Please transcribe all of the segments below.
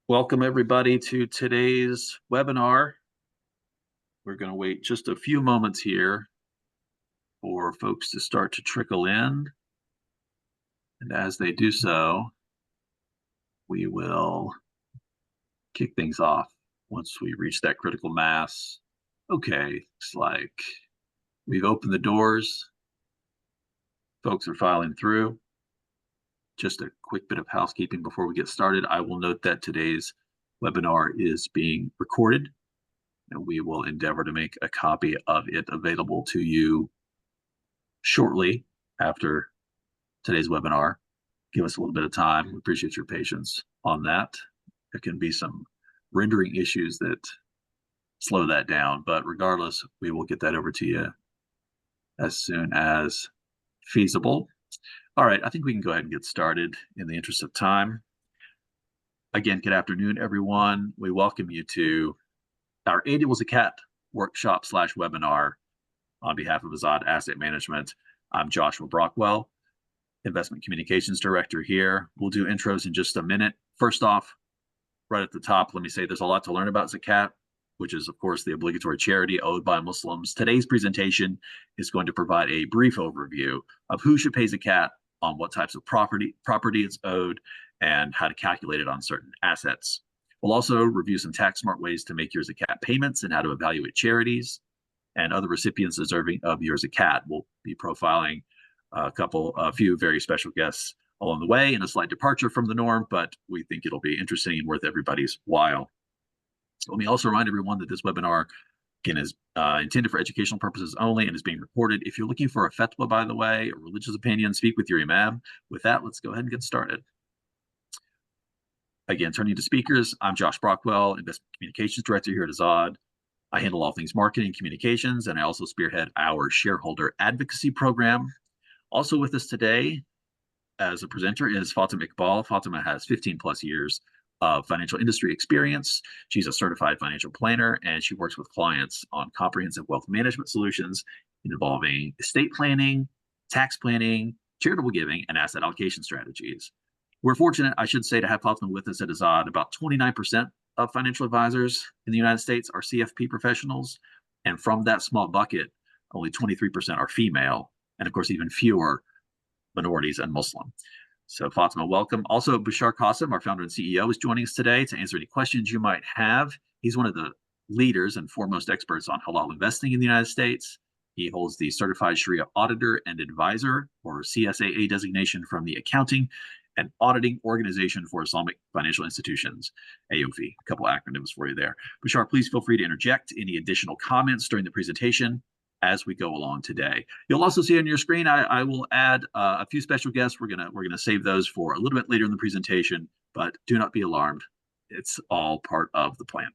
Welcome everybody to today's webinar. We're going to wait just a few moments here for folks to start to trickle in. And as they do so, we will kick things off once we reach that critical mass. Okay, it's like we've opened the doors. Folks are filing through. Just a quick bit of housekeeping before we get started. I will note that today's webinar is being recorded, and we will endeavor to make a copy of it available to you shortly after today's webinar. Give us a little bit of time. We appreciate your patience on that. There can be some rendering issues that slow that down, but regardless, we will get that over to you as soon as feasible. All right, I think we can go ahead and get started in the interest of time. Again, good afternoon, everyone. We welcome you to our annual Zakat workshop / webinar on behalf of Azzad Asset Management. I'm Joshua Brockwell, Investment Communications Director here. We'll do intros in just a minute. First off, right at the top, let me say there's a lot to learn about Zakat, which is, of course, the obligatory charity owed by Muslims. Today's presentation is going to provide a brief overview of who should pay Zakat, on what types of property it's owed, and how to calculate it on certain assets. We'll also review some tax-smart ways to make your Zakat payments and how to evaluate charities and other recipients deserving of your Zakat. We'll be profiling a few very special guests along the way in a slight departure from the norm, but we think it'll be interesting and worth everybody's while. So let me also remind everyone that this webinar again is intended for educational purposes only and is being recorded. If you're looking for a fatwa, by the way, or religious opinion, speak with your imam. With that, let's go ahead and get started. Again, turning to speakers, I'm Josh Brockwell, Investment Communications Director here at Azzad. I handle all things marketing and communications, and I also spearhead our shareholder advocacy program. Also with us today as a presenter is Fatima Iqbal. Fatima has 15 plus years of financial industry experience. She's a certified financial planner, and she works with clients on comprehensive wealth management solutions involving estate planning, tax planning, charitable giving, and asset allocation strategies. We're fortunate, I should say, to have Fatima with us at Azzad. About 29% of financial advisors in the United States are CFP professionals, and from that small bucket, only 23% are female, and of course, even fewer minorities and Muslim. So Fatima, welcome. Also, Bashar Qasim, our founder and CEO, is joining us today to answer any questions you might have. He's one of the leaders and foremost experts on halal investing in the United States. He holds the Certified Sharia Auditor and Advisor, or CSAA designation from the Accounting and Auditing Organization for Islamic Financial Institutions, AAOIFI. A couple acronyms for you there. Bashar, please feel free to interject any additional comments during the presentation as we go along today. You'll also see on your screen, I will add a few special guests. We're gonna save those for a little bit later in the presentation, but do not be alarmed. It's all part of the plan.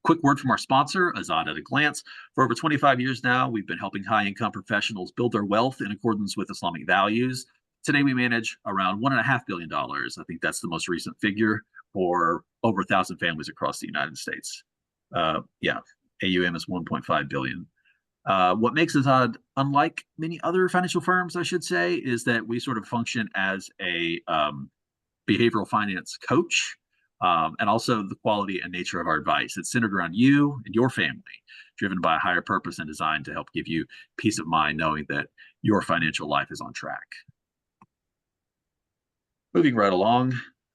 Quick word from our sponsor, Azzad at a glance. For over 25 years now, we've been helping high-income professionals build their wealth in accordance with Islamic values. Today, we manage around $1.5 billion. I think that's the most recent figure for over 1,000 families across the United States. AUM is 1.5 billion. What makes Azzad unlike many other financial firms, I should say, is that we sort of function as a behavioral finance coach, and also the quality and nature of our advice. It's centered around you and your family, driven by a higher purpose and designed to help give you peace of mind knowing that your financial life is on track. Moving right along,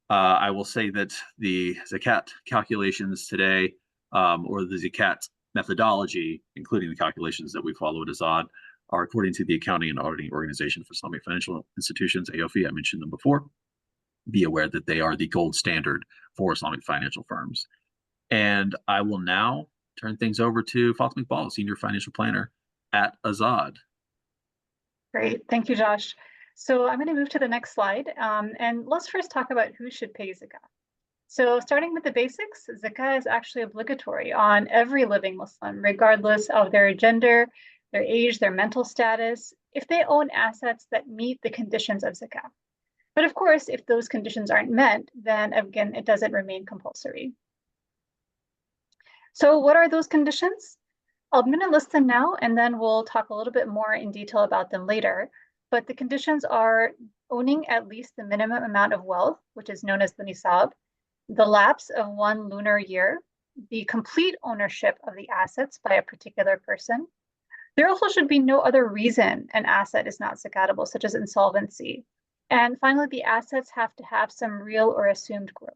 I will say that the Zakat calculations today, or the Zakat methodology, including the calculations that we follow at Azzad, are according to the Accounting and Auditing Organization for Islamic Financial Institutions, AAOIFI. I mentioned them before. Be aware that they are the gold standard for Islamic financial firms. And I will now turn things over to Fatima Iqbal, Senior Financial Planner at Azzad. Great, thank you, Josh. So I'm going to move to the next slide, and let's first talk about who should pay Zakah. So starting with the basics, Zakah is actually obligatory on every living Muslim, regardless of their gender, their age, their mental status, if they own assets that meet the conditions of Zakah. But of course, if those conditions aren't met, then again, it doesn't remain compulsory. So what are those conditions? I'm going to list them now, and then we'll talk a little bit more in detail about them later. But the conditions are owning at least the minimum amount of wealth, which is known as the nisab, the lapse of 1 lunar year, the complete ownership of the assets by a particular person. There also should be no other reason an asset is not zakatable, such as insolvency. And finally, the assets have to have some real or assumed growth.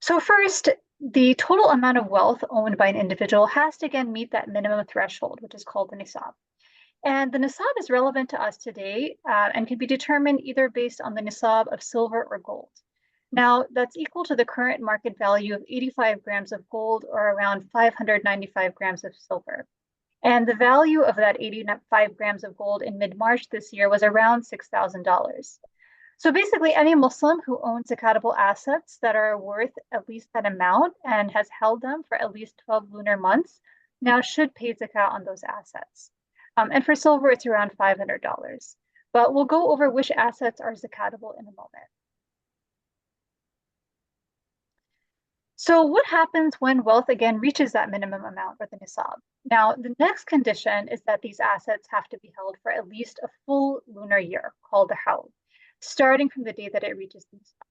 So first, the total amount of wealth owned by an individual has to again meet that minimum threshold, which is called the nisab. And the nisab is relevant to us today and can be determined either based on the nisab of silver or gold. Now, that's equal to the current market value of 85 grams of gold or around 595 grams of silver. And the value of that 85 grams of gold in mid-March this year was around $6,000. So basically, any Muslim who owns zakatable assets that are worth at least that amount and has held them for at least 12 lunar months now should pay zakat on those assets. And for silver, it's around $500. But we'll go over which assets are zakatable in a moment. So what happens when wealth again reaches that minimum amount or the nisab? Now, the next condition is that these assets have to be held for at least a full lunar year, called the hawl, starting from the day that it reaches the nisab.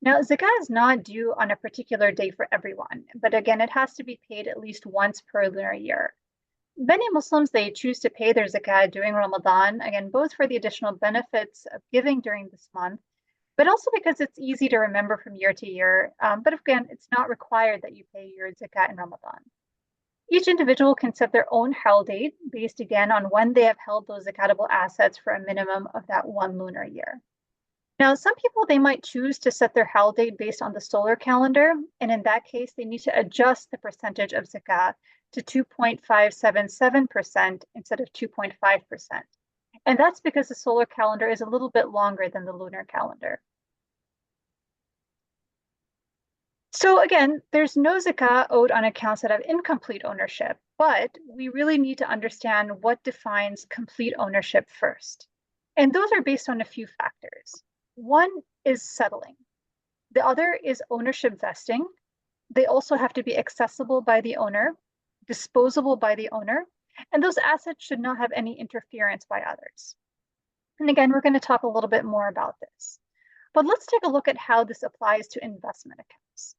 Now, zakah is not due on a particular day for everyone, but again, it has to be paid at least once per lunar year. Many Muslims, they choose to pay their zakah during Ramadan, again, both for the additional benefits of giving during this month, but also because it's easy to remember from year to year. But again, it's not required that you pay your zakat in Ramadan. Each individual can set their own hawl date based again on when they have held those zakatable assets for a minimum of that 1 lunar year. Now, some people, they might choose to set their hawl date based on the solar calendar, and in that case, they need to adjust the percentage of zakat to 2.577% instead of 2.5%. And that's because the solar calendar is a little bit longer than the lunar calendar. So again, there's no zakah owed on accounts that have incomplete ownership, but we really need to understand what defines complete ownership first. And those are based on a few factors. One is settling. The other is ownership vesting. They also have to be accessible by the owner, disposable by the owner, and those assets should not have any interference by others. And again, we're going to talk a little bit more about this. But let's take a look at how this applies to investment accounts.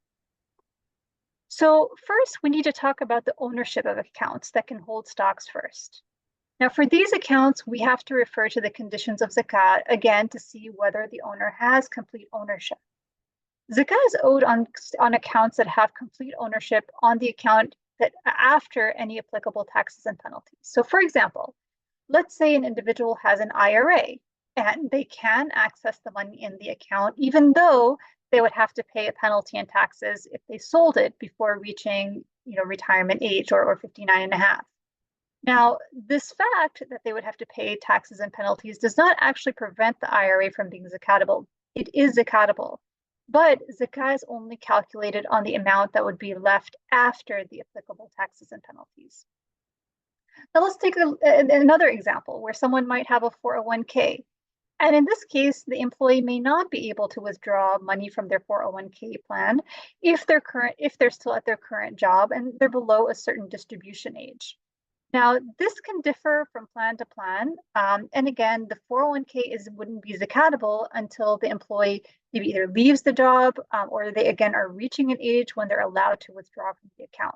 So first, we need to talk about the ownership of accounts that can hold stocks first. Now, for these accounts, we have to refer to the conditions of zakat, again, to see whether the owner has complete ownership. Zakat is owed on accounts that have complete ownership on the account that after any applicable taxes and penalties. So for example, let's say an individual has an IRA and they can access the money in the account, even though they would have to pay a penalty and taxes if they sold it before reaching retirement age or 59 and a half. Now, this fact that they would have to pay taxes and penalties does not actually prevent the IRA from being zakatable. It is zakatable, but zakah is only calculated on the amount that would be left after the applicable taxes and penalties. Now let's take another example where someone might have a 401k. And in this case, the employee may not be able to withdraw money from their 401k plan if they're still at their current job and they're below a certain distribution age. Now, this can differ from plan to plan. And again, the 401k wouldn't be zakatable until the employee maybe either leaves the job or they again are reaching an age when they're allowed to withdraw from the account.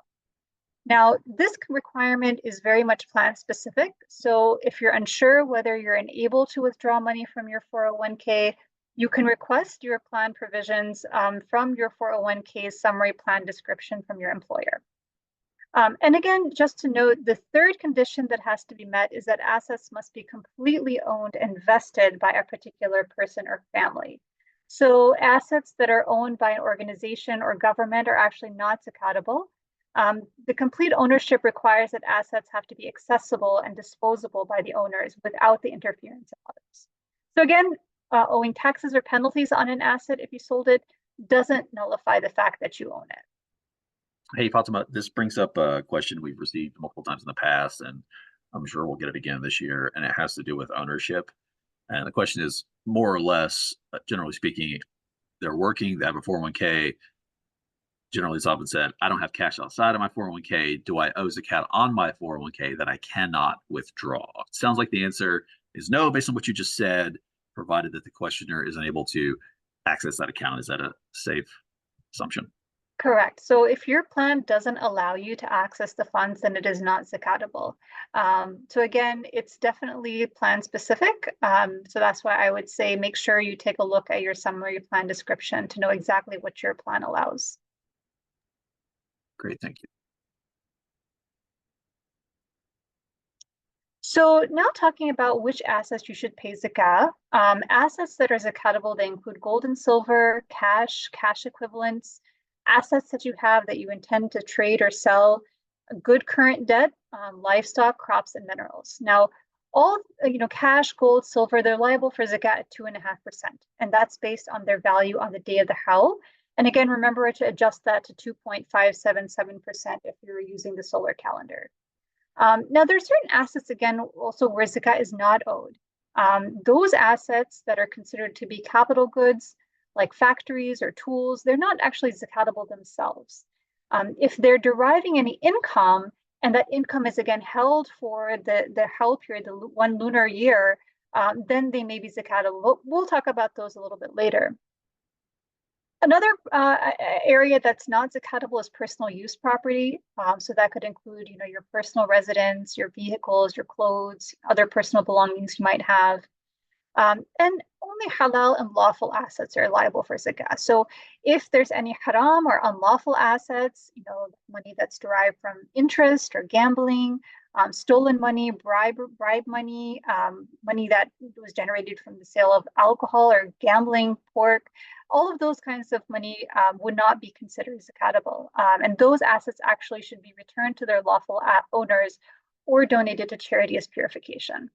Now, this requirement is very much plan specific. So if you're unsure whether you're able to withdraw money from your 401k, you can request your plan provisions from your 401k summary plan description from your employer. And again, just to note, the third condition that has to be met is that assets must be completely owned and vested by a particular person or family. So assets that are owned by an organization or government are actually not zakatable. The complete ownership requires that assets have to be accessible and disposable by the owners without the interference of others. So again, owing taxes or penalties on an asset if you sold it doesn't nullify the fact that you own it. Hey, Fatima, this brings up a question we've received multiple times in the past, and I'm sure we'll get it again this year, and it has to do with ownership. And the question is more or less, generally speaking, they're working, they have a 401k. Generally, it's often said, I don't have cash outside of my 401k. Do I owe zakat on my 401k that I cannot withdraw? It sounds like the answer is no, based on what you just said, provided that the questioner is unable to access that account. Is that a safe assumption? Correct. So if your plan doesn't allow you to access the funds, then it is not zakatable. So again, it's definitely plan specific. So that's why I would say make sure you take a look at your summary plan description to know exactly what your plan allows. Great, thank you. So now talking about which assets you should pay zakah. Assets that are zakatable, they include gold and silver, cash equivalents, assets that you have that you intend to trade or sell, good current debt, livestock, crops, and minerals. Now, all cash, gold, silver, they're liable for zakat at 2.5%, and that's based on their value on the day of the howl. And again, remember to adjust that to 2.577% if you're using the solar calendar. Now, there's certain assets, again, also where zakat is not owed. Those assets that are considered to be capital goods, like factories or tools, they're not actually zakatable themselves. If they're deriving any income, and that income is again held for the howl period, the 1 lunar year, then they may be zakatable. We'll talk about those a little bit later. Another area that's not zakatable is personal use property. So that could include, your personal residence, your vehicles, your clothes, other personal belongings you might have. And only halal and lawful assets are liable for zakah. So if there's any haram or unlawful assets, money that's derived from interest or gambling, stolen money, bribe money, money that was generated from the sale of alcohol or gambling, pork, all of those kinds of money would not be considered zakatable. And those assets actually should be returned to their lawful owners or donated to charity as purification.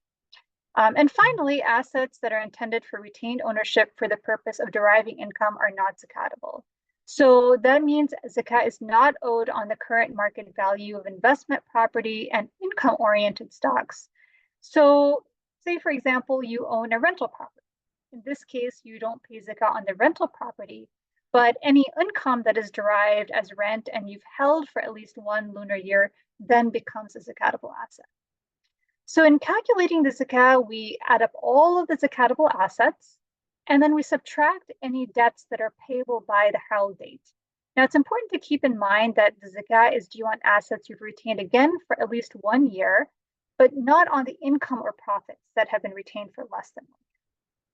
And finally, assets that are intended for retained ownership for the purpose of deriving income are not zakatable. So that means zakat is not owed on the current market value of investment property and income-oriented stocks. So say, for example, you own a rental property. In this case, you don't pay zakat on the rental property, but any income that is derived as rent and you've held for at least 1 lunar year then becomes a zakatable asset. So in calculating the zakah, we add up all of the zakatable assets, and then we subtract any debts that are payable by the howl date. Now, it's important to keep in mind that the zakah is due on assets you've retained again for at least 1 year, but not on the income or profits that have been retained for less than 1 year.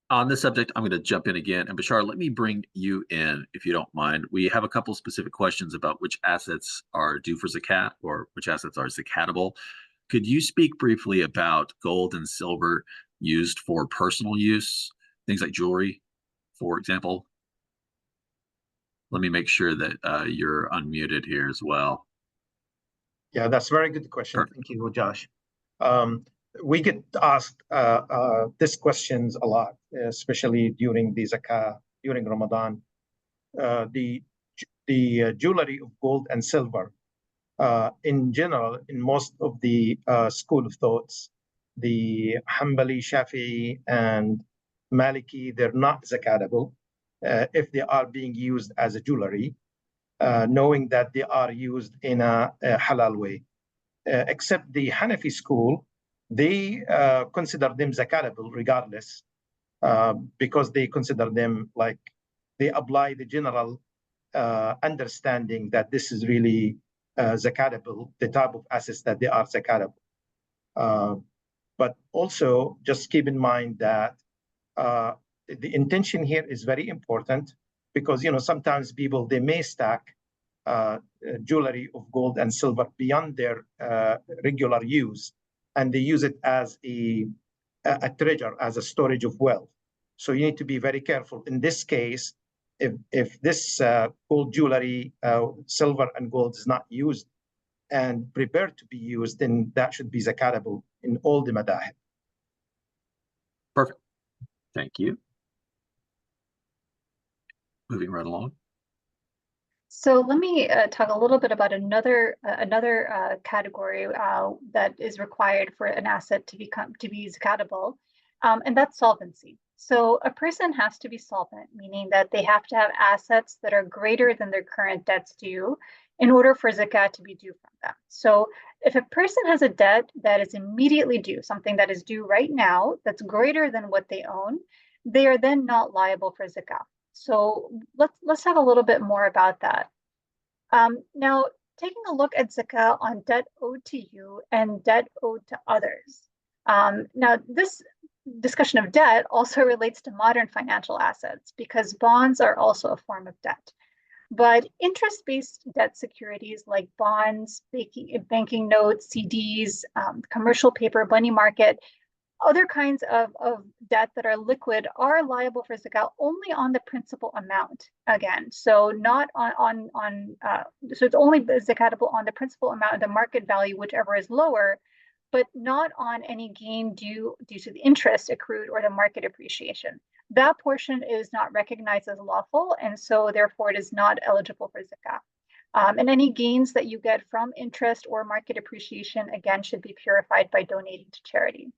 On this subject, I'm going to jump in again. And Bashar, let me bring you in, if you don't mind. We have a couple specific questions about which assets are due for zakat or which assets are zakatable. Could you speak briefly about gold and silver used for personal use, things like jewelry, for example? Let me make sure that you're unmuted here as well. Yeah, that's a very good question. Perfect. Thank you, Josh. We get asked these questions a lot, especially during the zakah, during Ramadan. The jewelry of gold and silver, in general, in most of the school of thoughts, the Hanbali, Shafi'i, and Maliki, they're not zakatable if they are being used as a jewelry, knowing that they are used in a halal way. Except the Hanafi school, they consider them zakatable regardless, because they consider them like they apply the general understanding that this is really zakatable, the type of assets that they are zakatable. But also just keep in mind that the intention here is very important, because sometimes people, they may stack jewelry of gold and silver beyond their regular use, and they use it as a treasure, as a storage of wealth. So you need to be very careful. In this case, if this gold jewelry, silver and gold is not used and prepared to be used, then that should be zakatable in all the madahib. Perfect. Thank you. Moving right along. So let me talk a little bit about another category that is required for an asset to be zakatable, and that's solvency. So a person has to be solvent, meaning that they have to have assets that are greater than their current debts due in order for zakat to be due from them. So if a person has a debt that is immediately due, something that is due right now that's greater than what they own, they are then not liable for zakat. So let's have a little bit more about that. Now, taking a look at zakah on debt owed to you and debt owed to others. Now, this discussion of debt also relates to modern financial assets because bonds are also a form of debt. But interest-based debt securities like bonds, banking notes, CDs, commercial paper, money market, other kinds of debt that are liquid are liable for zakah only on the principal amount again. So not so it's only zakatable on the principal amount of the market value, whichever is lower, but not on any gain due to the interest accrued or the market appreciation. That portion is not recognized as lawful, and so therefore it is not eligible for zakah. And any gains that you get from interest or market appreciation, again, should be purified by donating to charity.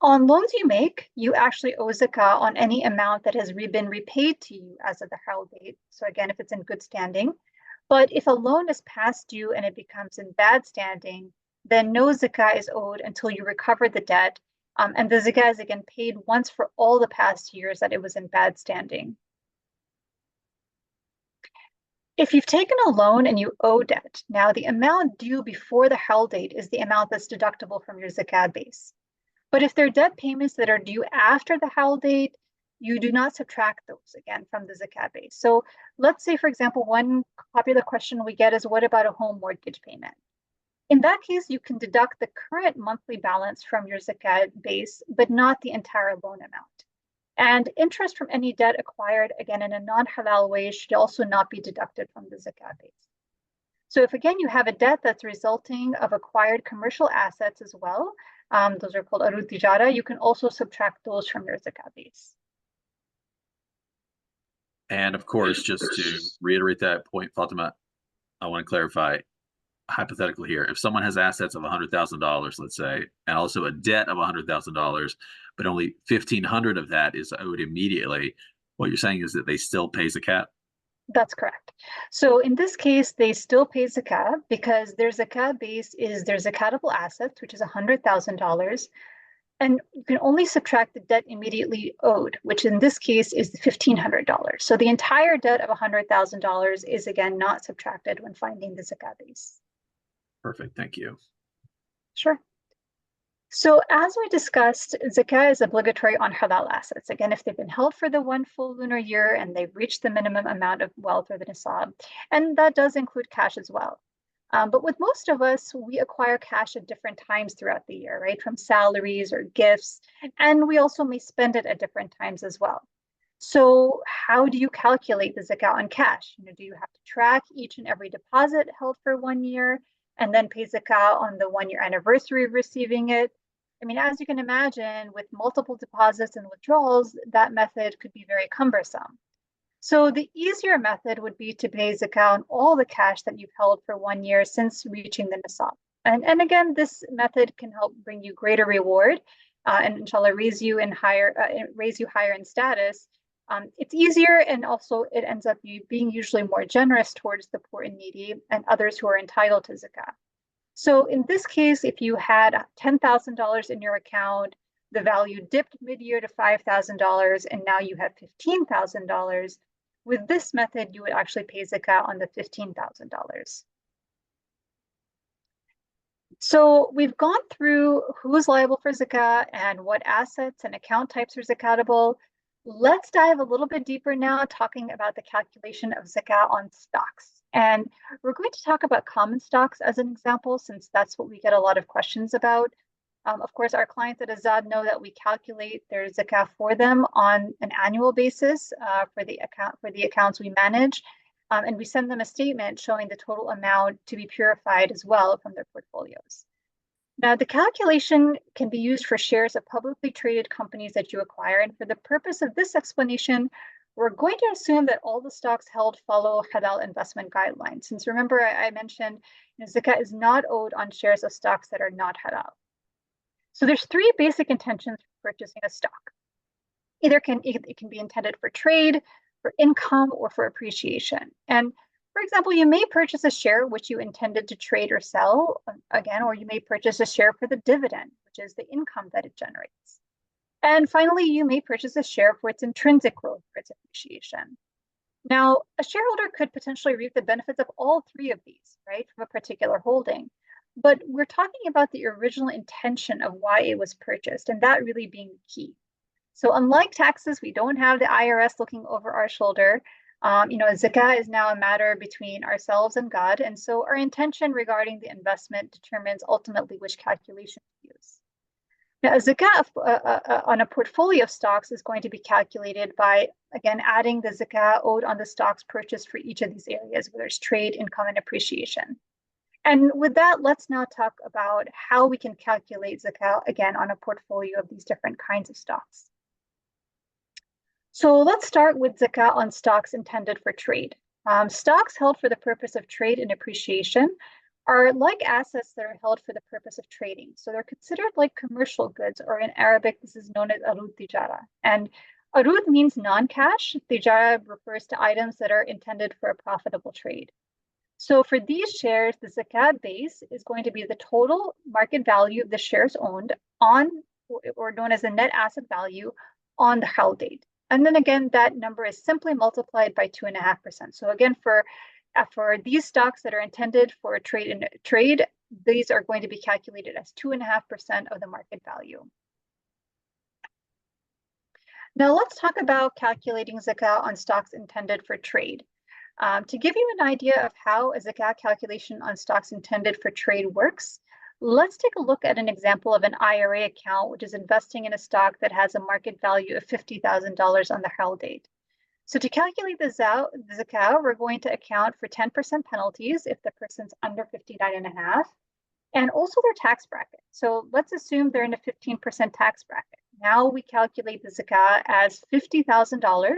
On loans you make, you actually owe zakah on any amount that has been repaid to you as of the halal date. So again, if it's in good standing. But if a loan is past due and it becomes in bad standing, then no zakah is owed until you recover the debt. And the zakah is again paid once for all the past years that it was in bad standing. If you've taken a loan and you owe debt, now the amount due before the halal date is the amount that's deductible from your zakah base. But if there are debt payments that are due after the halal date, you do not subtract those again from the zakat base. So let's say, for example, one popular question we get is, what about a home mortgage payment? In that case, you can deduct the current monthly balance from your zakat base, but not the entire loan amount. And interest from any debt acquired, again, in a non-halal way should also not be deducted from the zakat base. So if, again, you have a debt that's resulting of acquired commercial assets as well, those are called arud tijara, you can also subtract those from your zakat base. And of course, just to reiterate that point, Fatima, I want to clarify, hypothetical here. If someone has assets of $100,000, let's say, and also a debt of $100,000, but only 1,500 of that is owed immediately, what you're saying is that they still pay zakat? That's correct. So in this case, they still pay zakah because their zakah base is their zakatable assets, which is $100,000. And you can only subtract the debt immediately owed, which in this case is $1,500. So the entire debt of $100,000 is again not subtracted when finding the zakah base. Perfect, thank you. Sure. So as we discussed, zakah is obligatory on halal assets. Again, if they've been held for the one full lunar year and they've reached the minimum amount of wealth or the nisab, and that does include cash as well. But with most of us, we acquire cash at different times throughout the year, right? From salaries or gifts, and we also may spend it at different times as well. So how do you calculate the zakah on cash? Do you have to track each and every deposit held for 1 year and then pay zakah on the 1-year anniversary of receiving it? I mean, as you can imagine, with multiple deposits and withdrawals, that method could be very cumbersome. So the easier method would be to pay zakah on all the cash that you've held for 1 year since reaching the nisab. And again, this method can help bring you greater reward and inshallah raise you higher in status. It's easier, and also it ends up being usually more generous towards the poor and needy and others who are entitled to zakah. So in this case, if you had $10,000 in your account, the value dipped mid-year to $5,000, and now you have $15,000. With this method, you would actually pay zakah on the $15,000. So we've gone through who's liable for zakah and what assets and account types are zakatable. Let's dive a little bit deeper now, talking about the calculation of zakah on stocks. And we're going to talk about common stocks as an example, since that's what we get a lot of questions about. Of course, our clients at Azzad know that we calculate their zakah for them on an annual basis for the accounts we manage, and we send them a statement showing the total amount to be purified as well from their portfolios. Now, the calculation can be used for shares of publicly traded companies that you acquire, and for the purpose of this explanation, we're going to assume that all the stocks held follow halal investment guidelines. Since remember, I mentioned zakah is not owed on shares of stocks that are not halal. So there's 3 basic intentions for purchasing a stock. It can be intended for trade, for income, or for appreciation. And for example, you may purchase a share which you intended to trade or sell again, or you may purchase a share for the dividend, which is the income that it generates. And finally, you may purchase a share for its intrinsic growth or its appreciation. Now, a shareholder could potentially reap the benefits of all three of these, right, from a particular holding. But we're talking about the original intention of why it was purchased, and that really being key. So unlike taxes, we don't have the IRS looking over our shoulder. Zakah is now a matter between ourselves and God. And so our intention regarding the investment determines ultimately which calculation to use. Now, a zakah on a portfolio of stocks is going to be calculated by, again, adding the zakah owed on the stocks purchased for each of these areas, whether it's trade, income, and appreciation. And with that, let's now talk about how we can calculate zakah, again, on a portfolio of these different kinds of stocks. So let's start with zakah on stocks intended for trade. Stocks held for the purpose of trade and appreciation are like assets that are held for the purpose of trading. So they're considered like commercial goods, or in Arabic, this is known as arud tijara. And arud means non-cash. Tijara refers to items that are intended for a profitable trade. So for these shares, the zakah base is going to be the total market value of the shares owned on, or known as the net asset value, on the hal date. And then again, that number is simply multiplied by 2.5%. So again, for these stocks that are intended for trade, these are going to be calculated as 2.5% of the market value. Now let's talk about calculating zakah on stocks intended for trade. To give you an idea of how a zakah calculation on stocks intended for trade works, let's take a look at an example of an IRA account, which is investing in a stock that has a market value of $50,000 on the hal date. So to calculate the zakah, we're going to account for 10% penalties if the person's under 59.5, and also their tax bracket. So let's assume they're in a 15% tax bracket. Now we calculate the zakah as $50,000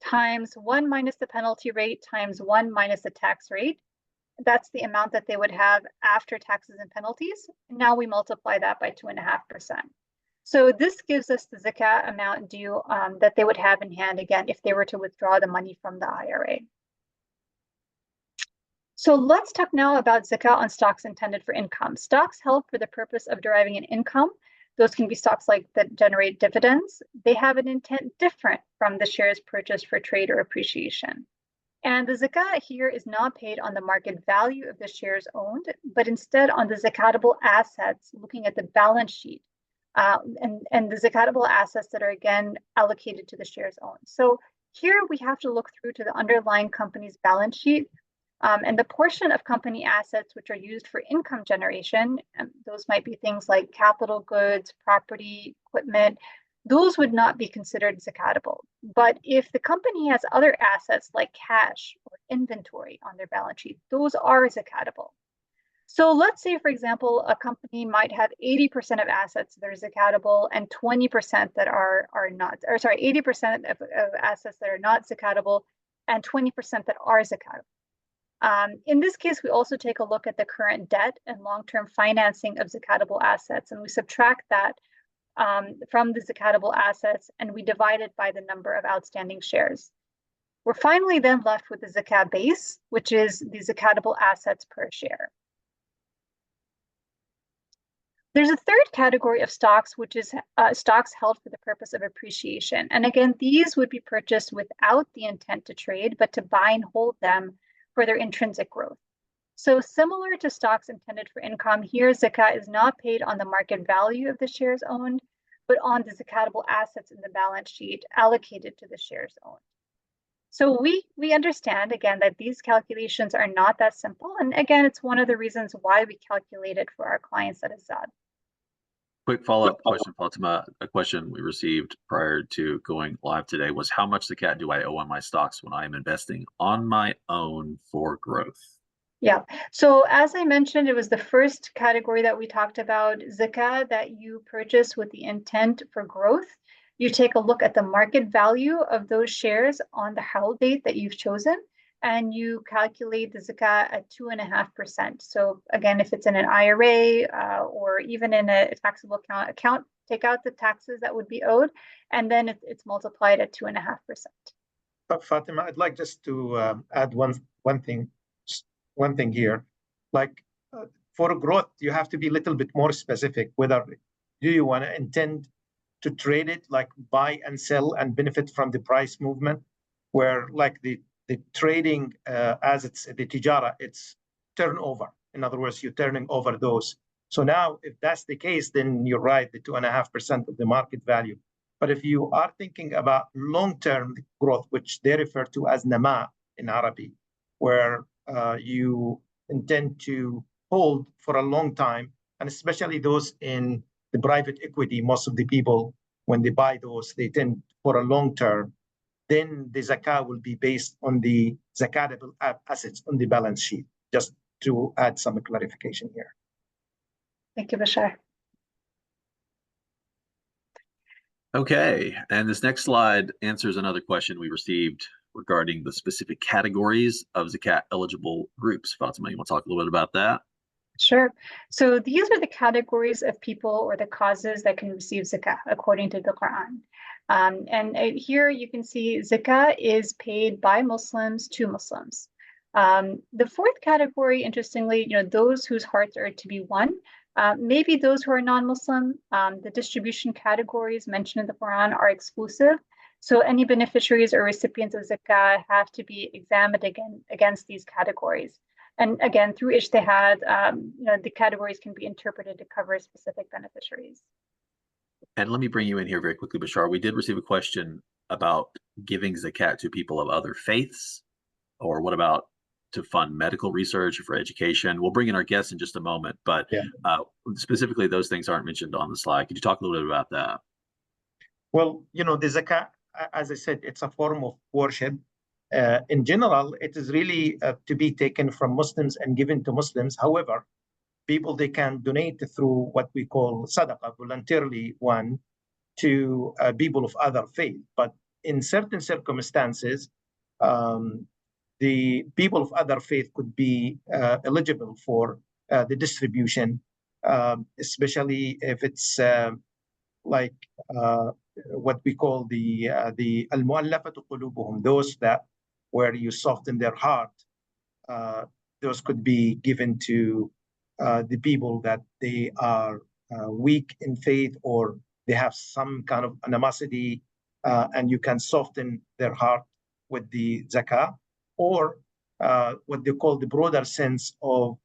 times 1 minus the penalty rate times 1 minus the tax rate. That's the amount that they would have after taxes and penalties. Now we multiply that by 2.5%. So this gives us the zakah amount due that they would have in hand, again, if they were to withdraw the money from the IRA. So let's talk now about zakah on stocks intended for income. Stocks held for the purpose of deriving an income, those can be stocks like that generate dividends. They have an intent different from the shares purchased for trade or appreciation. And the zakah here is not paid on the market value of the shares owned, but instead on the zakatable assets, looking at the balance sheet. And the zakatable assets that are again allocated to the shares owned. So here we have to look through to the underlying company's balance sheet, and the portion of company assets which are used for income generation, and those might be things like capital goods, property, equipment, those would not be considered zakatable. But if the company has other assets like cash or inventory on their balance sheet, those are zakatable. So let's say, for example, a company might have 80% of assets that are zakatable and 20% that are not, or sorry, 80% of assets that are not zakatable and 20% that are zakatable. In this case, we also take a look at the current debt and long-term financing of zakatable assets, and we subtract that from the zakatable assets, and we divide it by the number of outstanding shares. We're finally then left with the zakah base, which is the zakatable assets per share. There's a third category of stocks, which is stocks held for the purpose of appreciation. And again, these would be purchased without the intent to trade, but to buy and hold them for their intrinsic growth. So similar to stocks intended for income, here zakah is not paid on the market value of the shares owned, but on the zakatable assets in the balance sheet allocated to the shares owned. So we understand, again, that these calculations are not that simple. And again, it's one of the reasons why we calculate it for our clients at Azzad. Quick follow-up question, Fatima. A question we received prior to going live today was, how much zakat do I owe on my stocks when I'm investing on my own for growth? Yeah, so as I mentioned, it was the first category that we talked about, zakah that you purchase with the intent for growth. You take a look at the market value of those shares on the hal date that you've chosen, and you calculate the zakah at 2.5%. So again, if it's in an IRA or even in a taxable account, take out the taxes that would be owed, and then it's multiplied at 2.5%. Fatima, I'd like just to add one thing here. Like for growth, you have to be a little bit more specific. Whether do you want to intend to trade it, like buy and sell and benefit from the price movement, where like the trading as it's the tijara, it's turnover. In other words, you're turning over those. So now, if that's the case, then you're right, the 2.5% of the market value. But if you are thinking about long-term growth, which they refer to as nama in Arabic, where you intend to hold for a long time, and especially those in the private equity, most of the people, when they buy those, they tend for a long term, then the zakah will be based on the zakatable assets on the balance sheet, just to add some clarification here. Thank you, Bashar. Okay, and this next slide answers another question we received regarding the specific categories of zakat eligible groups. Fatima, you want to talk a little bit about that? Sure. So these are the categories of people or the causes that can receive zakah according to the Quran. And here you can see zakah is paid by Muslims to Muslims. The fourth category, interestingly, those whose hearts are to be won, maybe those who are non-Muslim. The distribution categories mentioned in the Quran are exclusive. So any beneficiaries or recipients of zakah have to be examined against these categories. And again, through ijtihad, the categories can be interpreted to cover specific beneficiaries. And let me bring you in here very quickly, Bashar. We did receive a question about giving zakat to people of other faiths, or what about to fund medical research or for education? We'll bring in our guests in just a moment, but specifically those things aren't mentioned on the slide. Could you talk a little bit about that? Well, the zakat, as I said, it's a form of worship. In general, it is really to be taken from Muslims and given to Muslims. However, people, they can donate through what we call sadaqah, voluntarily one, to people of other faith. But in certain circumstances, the people of other faith could be eligible for the distribution, especially if it's like what we call the al-mu'allafatu qulubuhum, those that where you soften their heart, those could be given to the people that they are weak in faith, or they have some kind of animosity, and you can soften their heart with the zakah, or what they call the broader sense of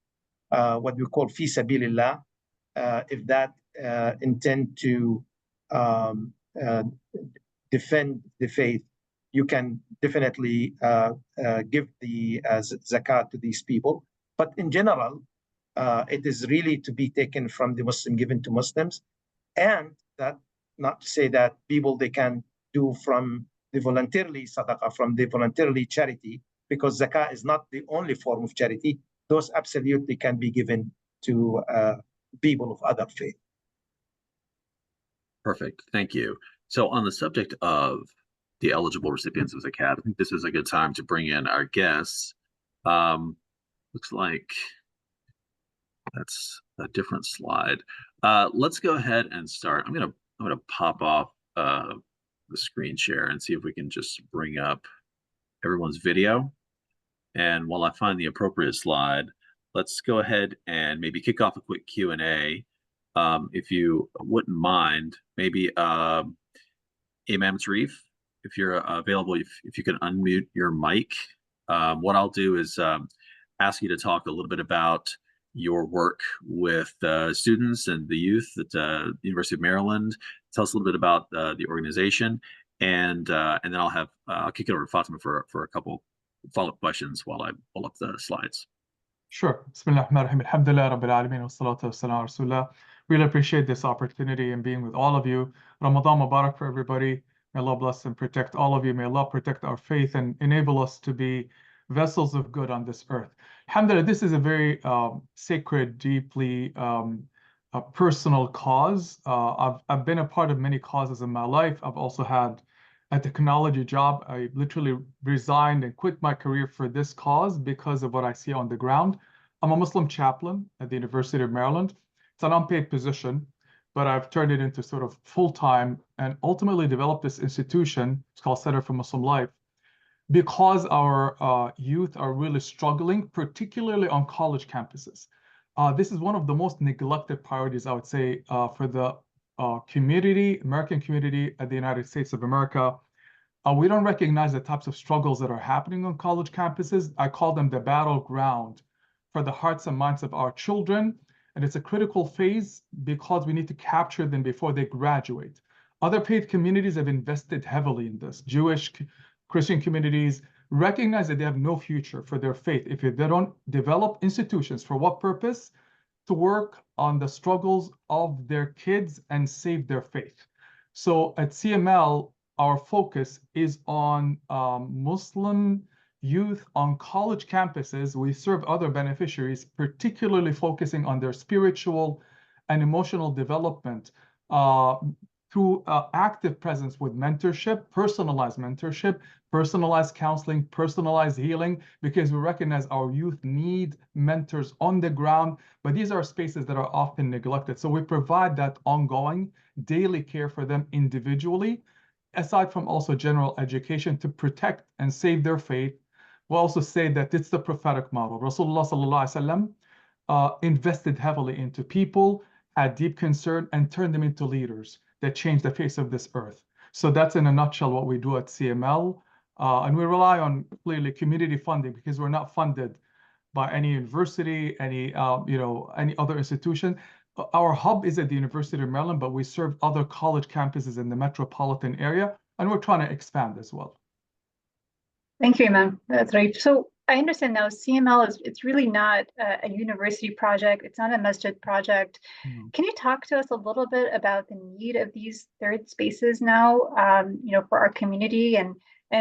what we call fi sabilillah, if that intend to defend the faith, you can definitely give the zakat to these people. But in general, it is really to be taken from the Muslim, given to Muslims, and that not to say that people, they can do from the voluntarily sadaqah, from the voluntarily charity, because zakah is not the only form of charity. Those absolutely can be given to people of other faith. Perfect, thank you. So on the subject of the eligible recipients of zakat, I think this is a good time to bring in our guests. Looks like that's a different slide. Let's go ahead and start. I'm gonna pop off the screen share and see if we can just bring up everyone's video. And while I find the appropriate slide, let's go ahead and maybe kick off a quick Q&A. If you wouldn't mind, maybe Imam Tarif, if you're available, if you can unmute your mic. What I'll do is ask you to talk a little bit about your work with students and the youth at the University of Maryland. Tell us a little bit about the organization, and then I'll kick it over to Fatima for a couple follow-up questions while I pull up the slides. Sure. Bismillah ar-Rahman ar-Rahim. Alhamdulillah Rabbil Alameen wa salatu wa salam ala Rasulullah. Really appreciate this opportunity and being with all of you. Ramadan Mubarak for everybody. May Allah bless and protect all of you. May Allah protect our faith and enable us to be vessels of good on this earth. Alhamdulillah, this is a very sacred, deeply personal cause. I've been a part of many causes in my life. I've also had a technology job. I literally resigned and quit my career for this cause because of what I see on the ground. I'm a Muslim chaplain at the University of Maryland. It's an unpaid position, but I've turned it into sort of full-time and ultimately developed this institution. It's called Center for Muslim Life, because our youth are really struggling, particularly on college campuses. This is one of the most neglected priorities, I would say, for the American community at the United States of America, we don't recognize the types of struggles that are happening on college campuses. I call them the battleground for the hearts and minds of our children. And it's a critical phase because we need to capture them before they graduate. Other faith communities have invested heavily in this. Jewish, Christian communities recognize that they have no future for their faith if they don't develop institutions. For what purpose? To work on the struggles of their kids and save their faith. So at CML, our focus is on Muslim youth on college campuses. We serve other beneficiaries, particularly focusing on their spiritual and emotional development through active presence with mentorship, personalized counseling, personalized healing, because we recognize our youth need mentors on the ground, but these are spaces that are often neglected. So we provide that ongoing daily care for them individually, aside from also general education to protect and save their faith. We'll also say that it's the prophetic model. Rasulullah sallallahu alaihi wasallam invested heavily into people, had deep concern, and turned them into leaders that change the face of this earth. So that's in a nutshell what we do at CML. And we rely on clearly community funding because we're not funded by any university, any other institution. Our hub is at the University of Maryland, but we serve other college campuses in the metropolitan area, and we're trying to expand as well. Thank you, Imam. That's right. So I understand now CML it's really not a university project. It's not a masjid project. Can you talk to us a little bit about the need of these third spaces now, for our community and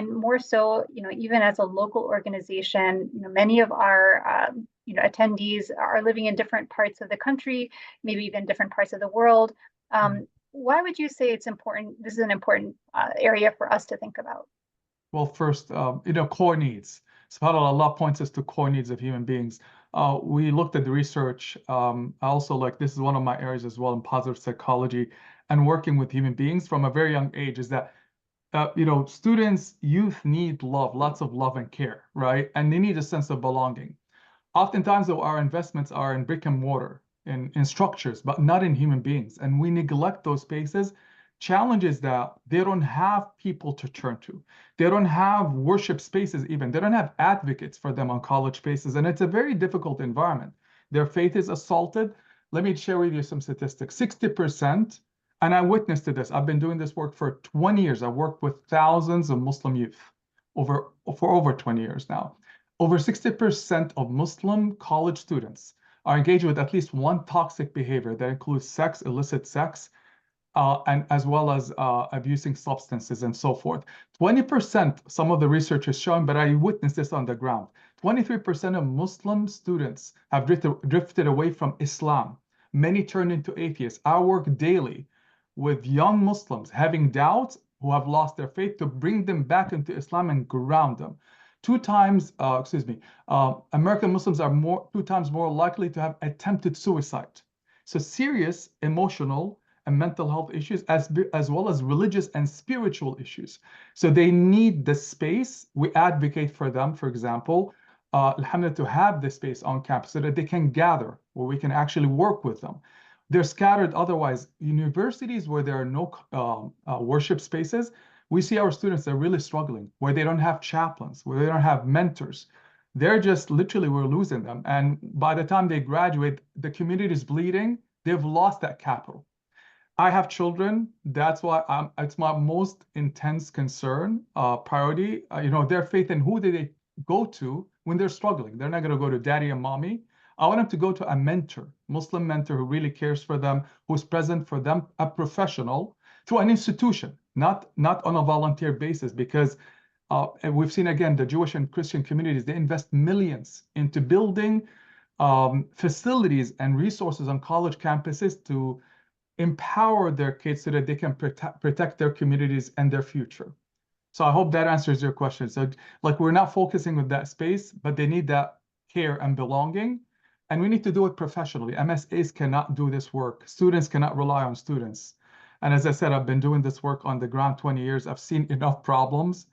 more so, even as a local organization, many of our attendees are living in different parts of the country, maybe even different parts of the world. Why would you say it's important? This is an important area for us to think about. Well, first, core needs. SubhanAllah, Allah points us to core needs of human beings. We looked at the research. Also, this is one of my areas as well in positive psychology and working with human beings from a very young age is that, students, youth need love, lots of love and care, right? And they need a sense of belonging. Oftentimes, though, our investments are in brick and mortar, in structures, but not in human beings. And we neglect those spaces. Challenge is that they don't have people to turn to. They don't have worship spaces even. They don't have advocates for them on college spaces. And it's a very difficult environment. Their faith is assaulted. Let me share with you some statistics. 60%, and I witnessed to this. I've been doing this work for 20 years. I've worked with thousands of Muslim youth for over 20 years now. Over 60% of Muslim college students are engaged with at least one toxic behavior that includes sex, illicit sex, and as well as abusing substances and so forth. 20%, some of the research is showing, but I witnessed this on the ground. 23% of Muslim students have drifted away from Islam. Many turned into atheists. I work daily with young Muslims having doubts who have lost their faith to bring them back into Islam and ground them. American Muslims are 2 times more likely to have attempted suicide. So serious emotional and mental health issues as well as religious and spiritual issues. So they need the space. We advocate for them, for example, alhamdulillah, to have the space on campus so that they can gather, where we can actually work with them. They're scattered otherwise. Universities where there are no worship spaces, we see our students are really struggling, where they don't have chaplains, where they don't have mentors. They're just literally, we're losing them. And by the time they graduate, the community is bleeding. They've lost that capital. I have children. That's why it's my most intense concern, priority. Their faith in who they go to when they're struggling. They're not going to go to daddy and mommy. I want them to go to a mentor, Muslim mentor who really cares for them, who's present for them, a professional through an institution, not on a volunteer basis, because we've seen, again, the Jewish and Christian communities, they invest millions into building facilities and resources on college campuses to empower their kids so that they can protect their communities and their future. So I hope that answers your question. So we're not focusing on that space, but they need that care and belonging. And we need to do it professionally. MSAs cannot do this work. Students cannot rely on students. And as I said, I've been doing this work on the ground 20 years. I've seen enough problems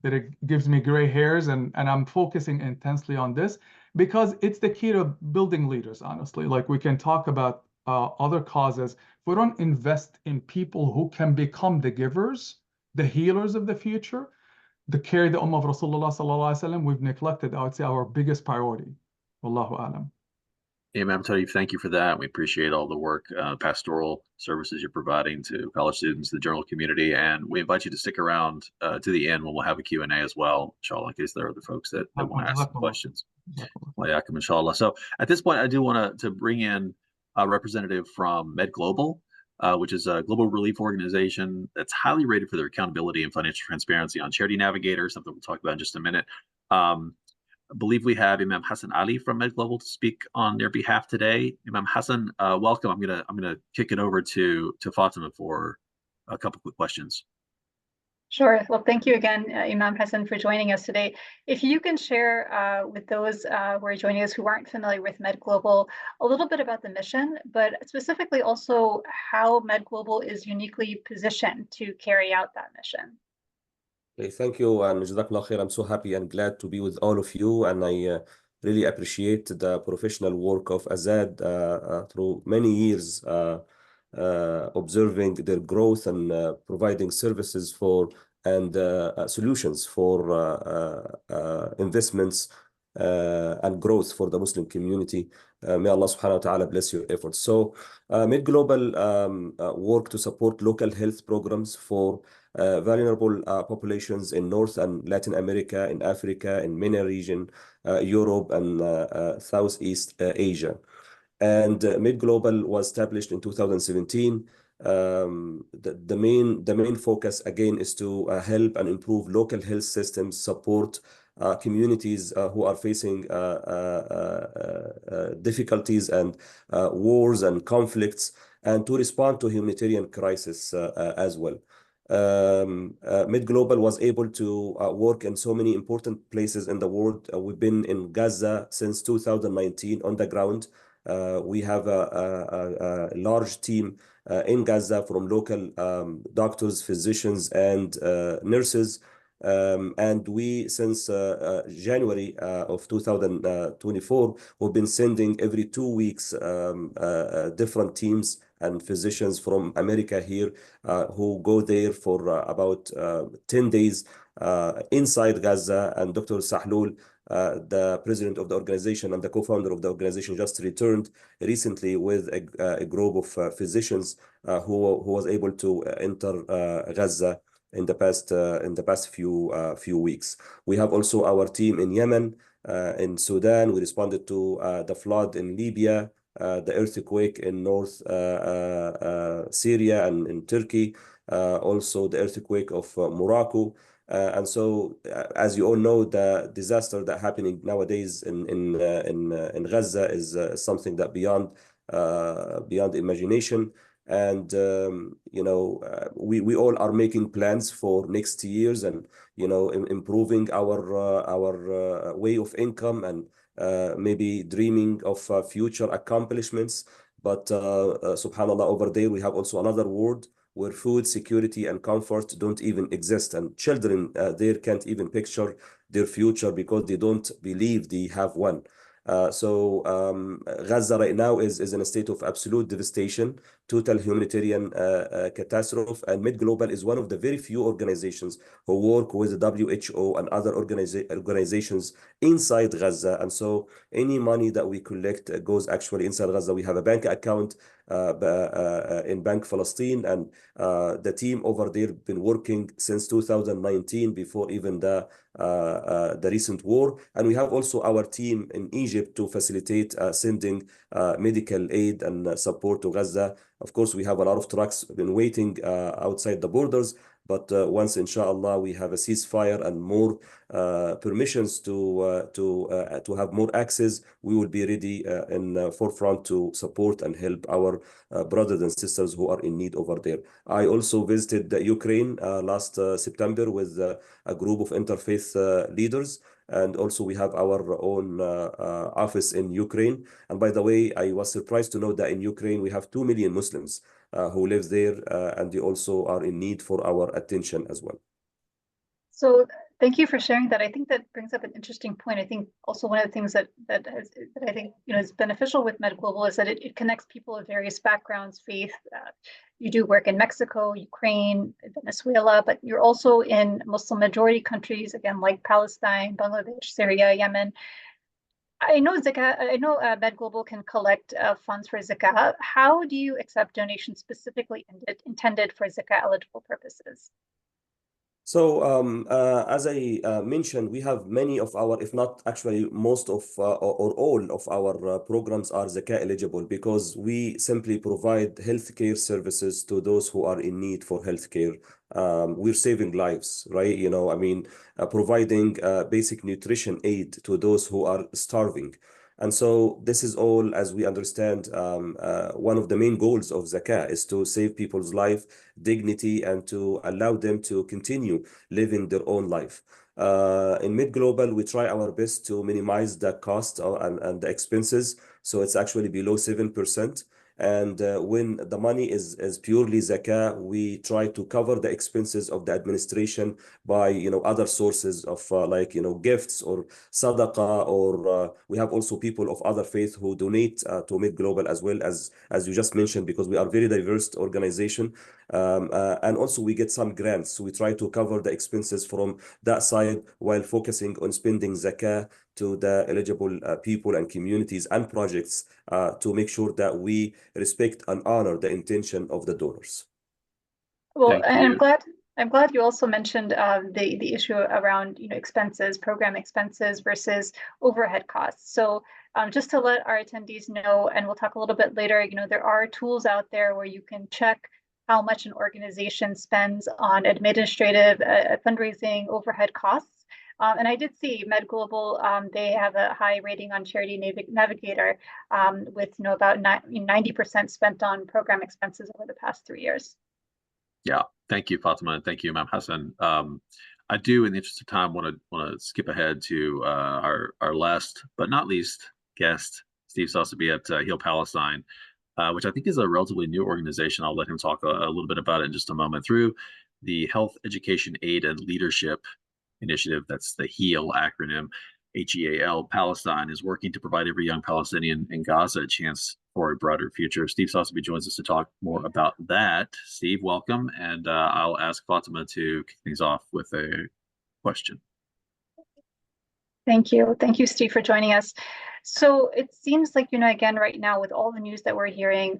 that it gives me gray hairs, and I'm focusing intensely on this because it's the key to building leaders, honestly. We can talk about other causes, if we don't invest in people who can become the givers, the healers of the future, the carry the Ummah of Rasulullah sallallahu alaihi wasallam, we've neglected, I would say, our biggest priority. Wallahu alam. Imam Tarif, thank you for that. We appreciate all the work, pastoral services you're providing to college students, the journal community, and we invite you to stick around to the end when we'll have a Q&A as well, inshallah, in case there are other folks that want to ask some questions. Inshallah. So at this point, I do want to bring in a representative from Med Global, which is a global relief organization that's highly rated for their accountability and financial transparency on Charity Navigator, something we'll talk about in just a minute. I believe we have Imam Hassan Ali from Med Global to speak on their behalf today. Imam Hassan, welcome. I'm gonna kick it over to Fatima for a couple quick questions. Sure. Well, thank you again, Imam Hassan, for joining us today. If you can share with those who are joining us who aren't familiar with Med Global a little bit about the mission, but specifically also how Med Global is uniquely positioned to carry out that mission. Okay, thank you, and Jazakallah khair. I'm so happy and glad to be with all of you, and I really appreciate the professional work of Azzad through many years, observing their growth and providing services for and solutions for investments and growth for the Muslim community. May Allah subhanahu wa ta'ala bless your efforts. So Med Global work to support local health programs for vulnerable populations in North and Latin America, in Africa, in MENA region, Europe, and Southeast Asia. And Med Global was established in 2017. The main focus again is to help and improve local health systems, support communities who are facing difficulties and wars and conflicts, and to respond to humanitarian crisis as well. Med Global was able to work in so many important places in the world. We've been in Gaza since 2019 on the ground. We have a large team in Gaza from local doctors, physicians, and nurses. And we, since January of 2024, we've been sending every 2 weeks different teams and physicians from America here who go there for about 10 days inside Gaza. And Dr. Sahlul, the president of the organization and the co-founder of the organization, just returned recently with a group of physicians who was able to enter Gaza in the past few weeks. We have also our team in Yemen, in Sudan. We responded to the flood in Libya, the earthquake in North Syria and in Turkey, also the earthquake of Morocco. And so, as you all know, the disaster that happening nowadays in Gaza is something that beyond imagination. And we all are making plans for next years, and improving our way of income, and maybe dreaming of future accomplishments. But subhanallah, over there we have also another world where food security and comfort don't even exist, and children there can't even picture their future because they don't believe they have one. So Gaza right now is in a state of absolute devastation, total humanitarian catastrophe, and Med Global is one of the very few organizations who work with the WHO and other organizations inside Gaza. And so any money that we collect goes actually inside Gaza. We have a bank account in Bank Palestine, and the team over there been working since 2019, before even the recent war. And we have also our team in Egypt to facilitate sending medical aid and support to Gaza. Of course, we have a lot of trucks been waiting outside the borders, but once inshallah we have a ceasefire and more permissions to have more access, we will be ready in the forefront to support and help our brothers and sisters who are in need over there. I also visited Ukraine last September with a group of interfaith leaders. And also we have our own office in Ukraine. And by the way, I was surprised to know that in Ukraine we have 2 million Muslims who live there, and they also are in need for our attention as well. So Thank you for sharing that. I think that brings up an interesting point. I think also one of the things that I think is beneficial with Med Global is that it connects people of various backgrounds, faith. You do work in Mexico, Ukraine, Venezuela, but you're also in Muslim majority countries, again, like Palestine, Bangladesh, Syria, Yemen. I know Med Global can collect funds for Zakah. How do you accept donations specifically intended for Zakah eligible purposes? So, as I mentioned, we have many of our, if not actually most of, or all of our programs are Zakah eligible because we simply provide healthcare services to those who are in need for healthcare. We're saving lives, right? You know, I mean, providing basic nutrition aid to those who are starving. And so this is all, as we understand, one of the main goals of Zakah is to save people's life, dignity, and to allow them to continue living their own life. In Mid Global, we try our best to minimize the cost and the expenses. So it's actually below 7%. And when the money is purely Zakah, we try to cover the expenses of the administration by, other sources of like, gifts or sadaqah, or we have also people of other faith who donate to Mid Global as well, as you just mentioned, because we are a very diverse organization. And also we get some grants. So we try to cover the expenses from that side while focusing on spending Zakah to the eligible people and communities and projects to make sure that we respect and honor the intention of the donors. Well, and I'm glad you also mentioned the issue around expenses, program expenses versus overhead costs. So just to let our attendees know, and we'll talk a little bit later, there are tools out there where you can check how much an organization spends on administrative, fundraising, overhead costs. And I did see Med Global, they have a high rating on Charity Navigator with about 90% spent on program expenses over the past 3 years. Yeah, thank you, Fatima, and thank you, Imam Hassan. I do, in the interest of time, want to skip ahead to our last but not least guest, Steve Sosebee at Heal Palestine, which I think is a relatively new organization. I'll let him talk a little bit about it in just a moment. Through the Health, Education, Aid, and Leadership Initiative, that's the HEAL acronym, HEAL, Palestine is working to provide every young Palestinian in Gaza a chance for a brighter future. Steve Sosebee joins us to talk more about that. Steve, welcome. And I'll ask Fatima to kick things off with a question. Thank you. Thank you, Steve, for joining us. So it seems like, again, right now, with all the news that we're hearing,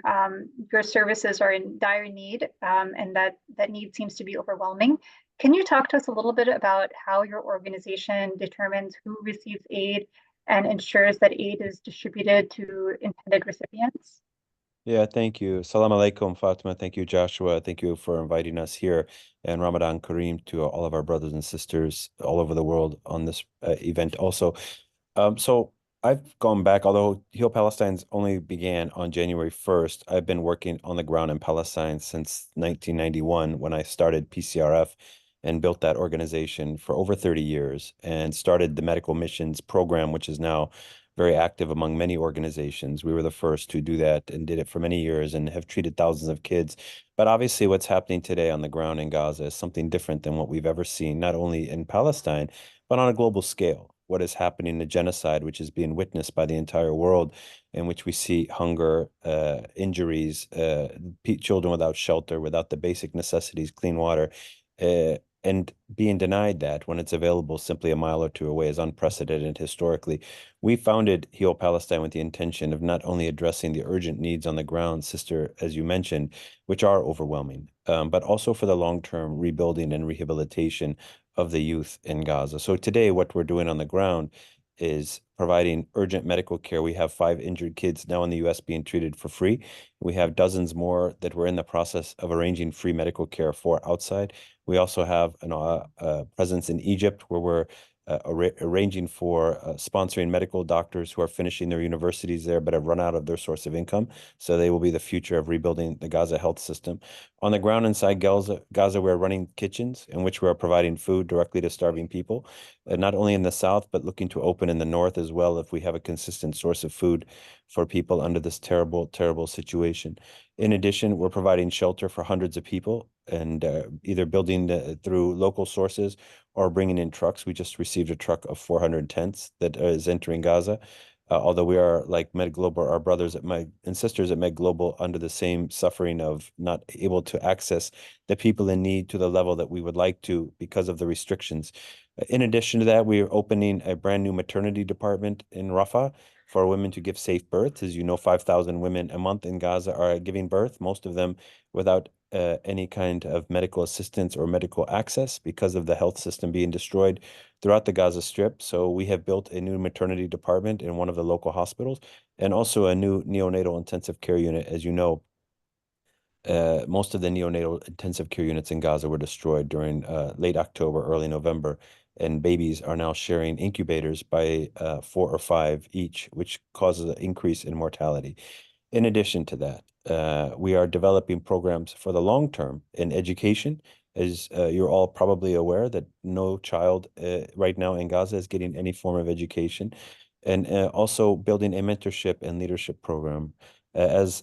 your services are in dire need, and that need seems to be overwhelming. Can you talk to us a little bit about how your organization determines who receives aid and ensures that aid is distributed to intended recipients? Yeah, thank you. Salam alaikum, Fatima. Thank you, Joshua. Thank you for inviting us here, and Ramadan Kareem to all of our brothers and sisters all over the world on this event also. So I've gone back, although Heal Palestine's only began on January 1st, I've been working on the ground in Palestine since 1991 when I started PCRF and built that organization for over 30 years and started the medical missions program, which is now very active among many organizations. We were the first to do that and did it for many years and have treated thousands of kids. But obviously what's happening today on the ground in Gaza is something different than what we've ever seen, not only in Palestine, but on a global scale. What is happening, the genocide, which is being witnessed by the entire world, in which we see hunger, injuries, children without shelter, without the basic necessities, clean water, and being denied that when it's available simply a mile or two away is unprecedented historically. We founded Heal Palestine with the intention of not only addressing the urgent needs on the ground, sister, as you mentioned, which are overwhelming, but also for the long-term rebuilding and rehabilitation of the youth in Gaza. So today, what we're doing on the ground is providing urgent medical care. We have 5 injured kids now in the U.S. being treated for free. We have dozens more that we're in the process of arranging free medical care for outside. We also have a presence in Egypt where we're arranging for sponsoring medical doctors who are finishing their universities there but have run out of their source of income. So they will be the future of rebuilding the Gaza health system. On the ground inside Gaza, we're running kitchens in which we're providing food directly to starving people, not only in the south, but looking to open in the north as well if we have a consistent source of food for people under this terrible, terrible situation. In addition, we're providing shelter for hundreds of people and either building through local sources or bringing in trucks. We just received a truck of 400 tents that is entering Gaza. Although we are like Med Global, our brothers and sisters at Med Global, under the same suffering of not able to access the people in need to the level that we would like to because of the restrictions. In addition to that, we are opening a brand new maternity department in Rafah for women to give safe births. As you know, 5,000 women a month in Gaza are giving birth, most of them without any kind of medical assistance or medical access because of the health system being destroyed throughout the Gaza Strip. So we have built a new maternity department in one of the local hospitals and also a new neonatal intensive care unit. As you know, most of the neonatal intensive care units in Gaza were destroyed during late October, early November, and babies are now sharing incubators by 4 or 5 each, which causes an increase in mortality. In addition to that, we are developing programs for the long term in education. As you're all probably aware that no child right now in Gaza is getting any form of education, and also building a mentorship and leadership program. As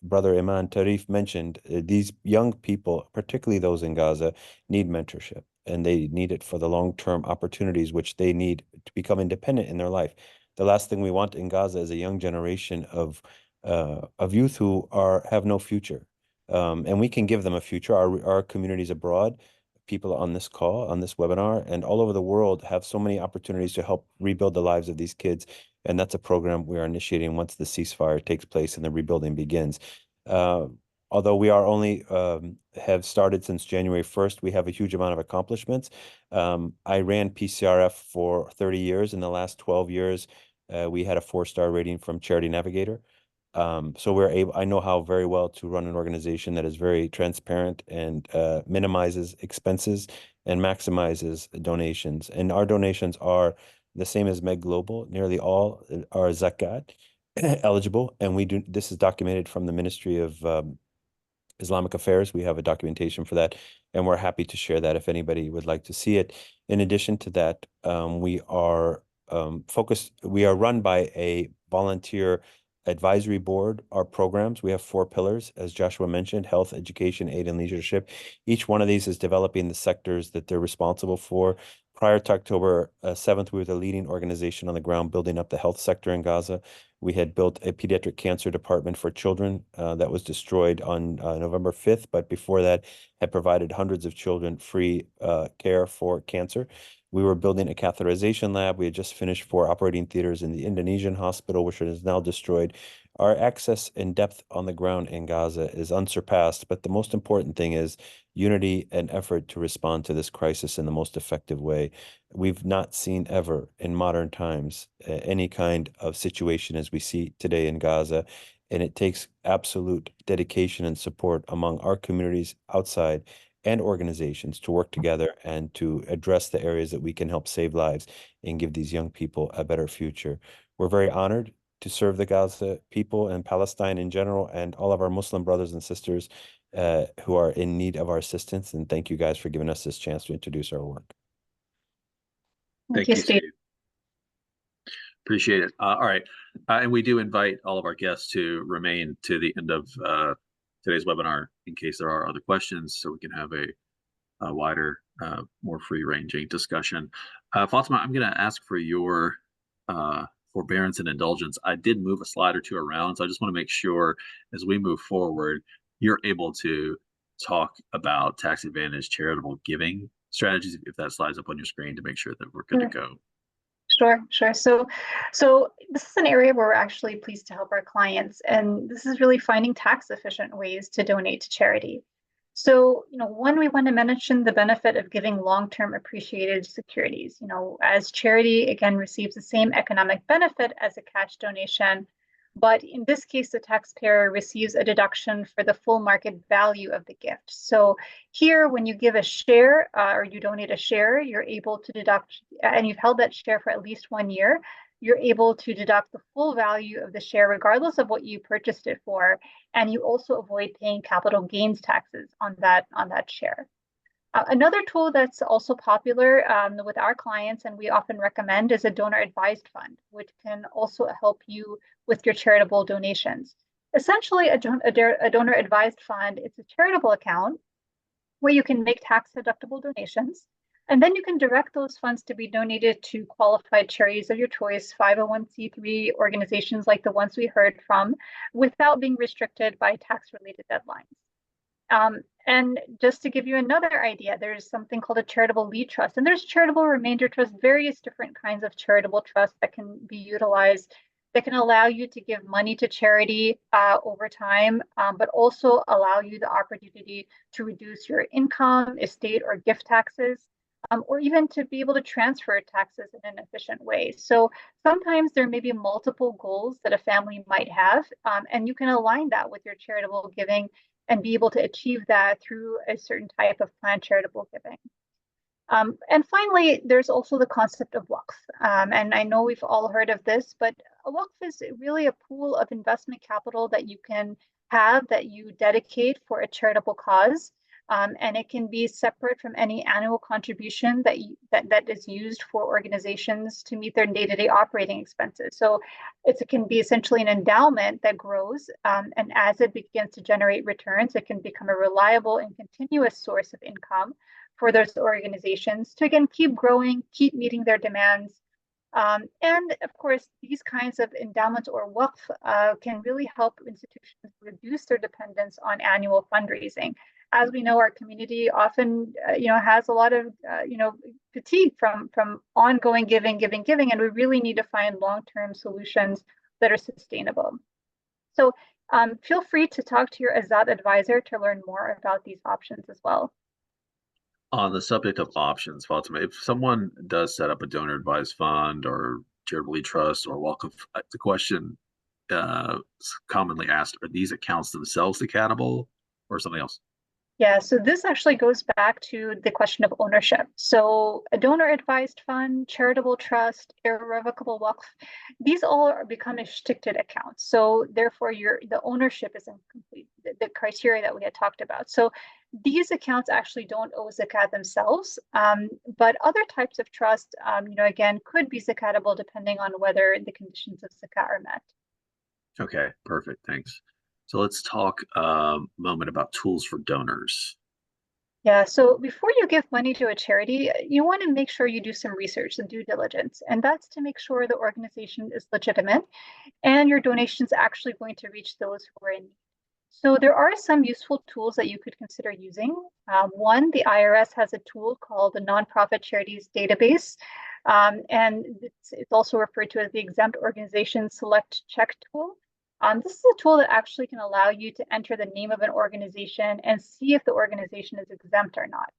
Brother Iman Tarif mentioned, these young people, particularly those in Gaza, need mentorship, and they need it for the long-term opportunities which they need to become independent in their life. The last thing we want in Gaza is a young generation of youth who have no future, and we can give them a future. Our communities abroad, people on this call, on this webinar, and all over the world have so many opportunities to help rebuild the lives of these kids. And that's a program we are initiating once the ceasefire takes place and the rebuilding begins. Although we are only have started since January 1st, we have a huge amount of accomplishments. I ran PCRF for 30 years. In the last 12 years, we had a 4-star rating from Charity Navigator. So I know how very well to run an organization that is very transparent and minimizes expenses and maximizes donations. And our donations are the same as Med Global. Nearly all are zakat eligible, and this is documented from the Ministry of Islamic Affairs. We have a documentation for that, and we're happy to share that if anybody would like to see it. In addition to that, we are run by a volunteer advisory board. Our programs, we have 4 pillars, as Joshua mentioned: health, education, aid, and leadership. Each one of these is developing the sectors that they're responsible for. Prior to October 7th, we were the leading organization on the ground building up the health sector in Gaza. We had built a pediatric cancer department for children that was destroyed on November 5th, but before that had provided hundreds of children free care for cancer. We were building a catheterization lab. We had just finished 4 operating theaters in the Indonesian hospital, which is now destroyed. Our access and depth on the ground in Gaza is unsurpassed, but the most important thing is unity and effort to respond to this crisis in the most effective way. We've not seen ever in modern times any kind of situation as we see today in Gaza, and it takes absolute dedication and support among our communities outside and organizations to work together and to address the areas that we can help save lives and give these young people a better future. We're very honored to serve the Gaza people and Palestine in general, and all of our Muslim brothers and sisters who are in need of our assistance. And thank you guys for giving us this chance to introduce our work. Thank you, Steve. Appreciate it. All right. And we do invite all of our guests to remain to the end of today's webinar in case there are other questions, so we can have a wider, more free-ranging discussion. Fatima, I'm going to ask for your forbearance and indulgence. I did move a slide or 2 around, so I just want to make sure as we move forward, you're able to talk about tax advantage charitable giving strategies, if that slides up on your screen, to make sure that we're good to go. Sure. So this is an area where we're actually pleased to help our clients, and this is really finding tax efficient ways to donate to charity. So, one, we want to mention the benefit of giving long-term appreciated securities. As charity, again, receives the same economic benefit as a cash donation, but in this case, the taxpayer receives a deduction for the full market value of the gift. So here, when you give a share or you donate a share, you're able to deduct, and you've held that share for at least 1 year, you're able to deduct the full value of the share regardless of what you purchased it for, and you also avoid paying capital gains taxes on that share. Another tool that's also popular with our clients, and we often recommend, is a donor-advised fund, which can also help you with your charitable donations. Essentially, a donor-advised fund, it's a charitable account where you can make tax-deductible donations. And then you can direct those funds to be donated to qualified charities of your choice, 501c3 organizations like the ones we heard from, without being restricted by tax-related deadlines. And just to give you another idea, there's something called a charitable lead trust, and there's charitable remainder trust, various different kinds of charitable trusts that can be utilized that can allow you to give money to charity over time, but also allow you the opportunity to reduce your income, estate, or gift taxes, or even to be able to transfer taxes in an efficient way. So sometimes there may be multiple goals that a family might have, and you can align that with your charitable giving and be able to achieve that through a certain type of planned charitable giving. And finally, there's also the concept of waqf. And I know we've all heard of this, but a waqf is really a pool of investment capital that you can have that you dedicate for a charitable cause. And it can be separate from any annual contribution that is used for organizations to meet their day-to-day operating expenses. So it can be essentially an endowment that grows, and as it begins to generate returns, it can become a reliable and continuous source of income for those organizations to, again, keep growing, keep meeting their demands. And of course, these kinds of endowments or waqf can really help institutions reduce their dependence on annual fundraising. As we know, our community often, has a lot of, fatigue from ongoing giving, and we really need to find long-term solutions that are sustainable. So feel free to talk to your Azzad advisor to learn more about these options as well. On the subject of options, Fatima, if someone does set up a donor advised fund or charitable lead trust or waqf, the question commonly asked, are these accounts themselves accountable or something else? Yeah, so this actually goes back to the question of ownership. So a donor advised fund, charitable trust, irrevocable waqf, these all become restricted accounts. So therefore the ownership is incomplete, the criteria that we had talked about. So these accounts actually don't owe zakat themselves, but other types of trust, again, could be zakatable depending on whether the conditions of zakat are met. Okay, perfect, thanks. So let's talk a moment about tools for donors. Yeah, so before you give money to a charity, you want to make sure you do some research and due diligence, and that's to make sure the organization is legitimate and your donation is actually going to reach those who are in need. So there are some useful tools that you could consider using. One, the IRS has a tool called the Nonprofit Charities Database, and it's also referred to as the Exempt Organization Select Check tool. This is a tool that actually can allow you to enter the name of an organization and see if the organization is exempt or not.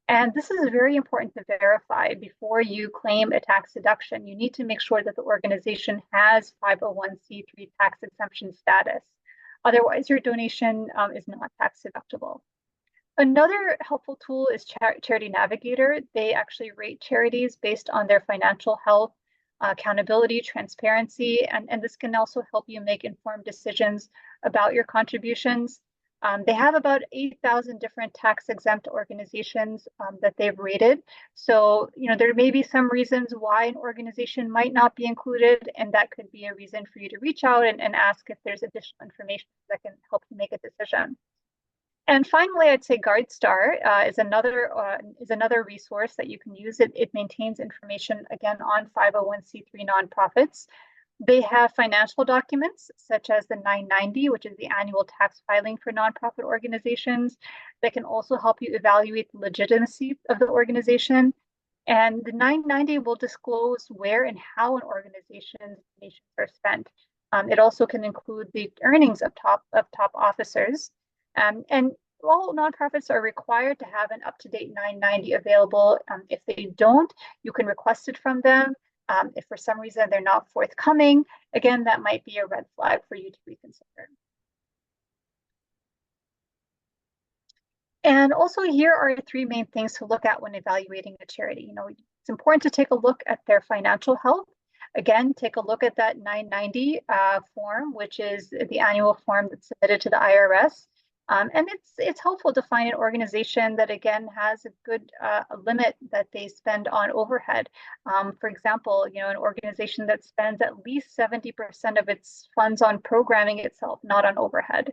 And this is very important to verify before you claim a tax deduction. You need to make sure that the organization has 501c3 tax exemption status. Otherwise, your donation is not tax deductible. Another helpful tool is Charity Navigator. They actually rate charities based on their financial health, accountability, transparency, and this can also help you make informed decisions about your contributions. They have about 8,000 different tax-exempt organizations that they've rated. So, there may be some reasons why an organization might not be included, and that could be a reason for you to reach out and ask if there's additional information that can help you make a decision. And finally, I'd say GuardStar is another resource that you can use. It maintains information, again, on 501c3 nonprofits. They have financial documents such as the 990, which is the annual tax filing for nonprofit organizations, that can also help you evaluate the legitimacy of the organization. And the 990 will disclose where and how an organization's donations are spent. It also can include the earnings of top officers. And all nonprofits are required to have an up-to-date 990 available. If they don't, you can request it from them. If for some reason they're not forthcoming, again, that might be a red flag for you to reconsider. And also here are three main things to look at when evaluating a charity. It's important to take a look at their financial health. Again, take a look at that 990 form, which is the annual form that's submitted to the IRS. And it's helpful to find an organization that, again, has a good limit that they spend on overhead. For example, an organization that spends at least 70% of its funds on programming itself, not on overhead.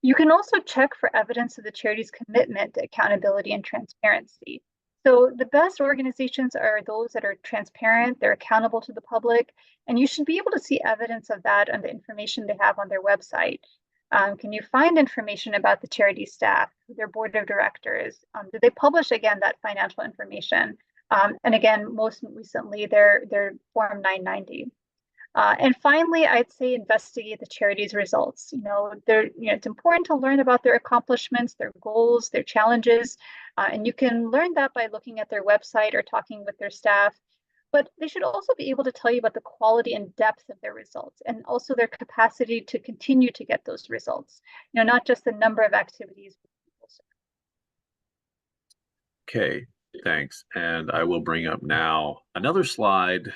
You can also check for evidence of the charity's commitment to accountability and transparency. So the best organizations are those that are transparent, they're accountable to the public, and you should be able to see evidence of that on the information they have on their website. Can you find information about the charity staff, their board of directors? Do they publish, again, that financial information? And again, most recently, their Form 990. And finally, I'd say investigate the charity's results. It's important to learn about their accomplishments, their goals, their challenges, and you can learn that by looking at their website or talking with their staff. But they should also be able to tell you about the quality and depth of their results, and also their capacity to continue to get those results. Not just the number of activities. Okay, thanks. And I will bring up now another slide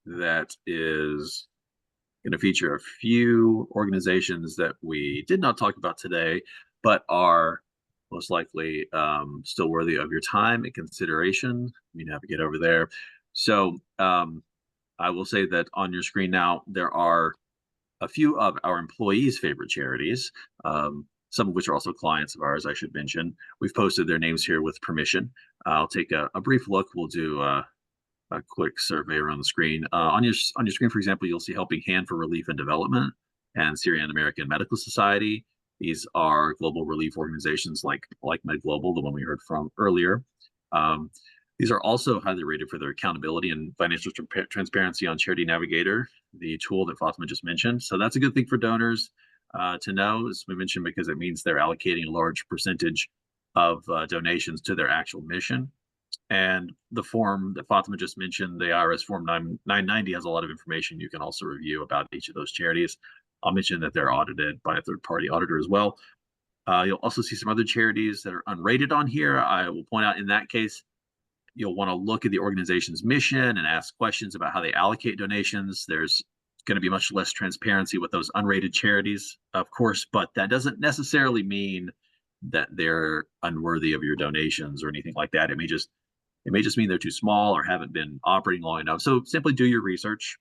that is going to feature a few organizations that we did not talk about today, but are most likely still worthy of your time and consideration. Let me navigate over there. So I will say that on your screen now, there are a few of our employees' favorite charities, some of which are also clients of ours, I should mention. We've posted their names here with permission. I'll take a brief look. We'll do a quick survey around the screen. On your screen, for example, you'll see Helping Hand for Relief and Development and Syrian American Medical Society. These are global relief organizations like Med Global, the one we heard from earlier. These are also highly rated for their accountability and financial transparency on Charity Navigator, the tool that Fatima just mentioned. So that's a good thing for donors to know, as we mentioned, because it means they're allocating a large percentage of donations to their actual mission. And the form that Fatima just mentioned, the IRS Form 990, has a lot of information you can also review about each of those charities. I'll mention that they're audited by a third-party auditor as well. You'll also see some other charities that are unrated on here. I will point out in that case, you'll want to look at the organization's mission and ask questions about how they allocate donations. There's going to be much less transparency with those unrated charities, of course, but that doesn't necessarily mean that they're unworthy of your donations or anything like that. It may just mean they're too small or haven't been operating long enough. So simply do your research.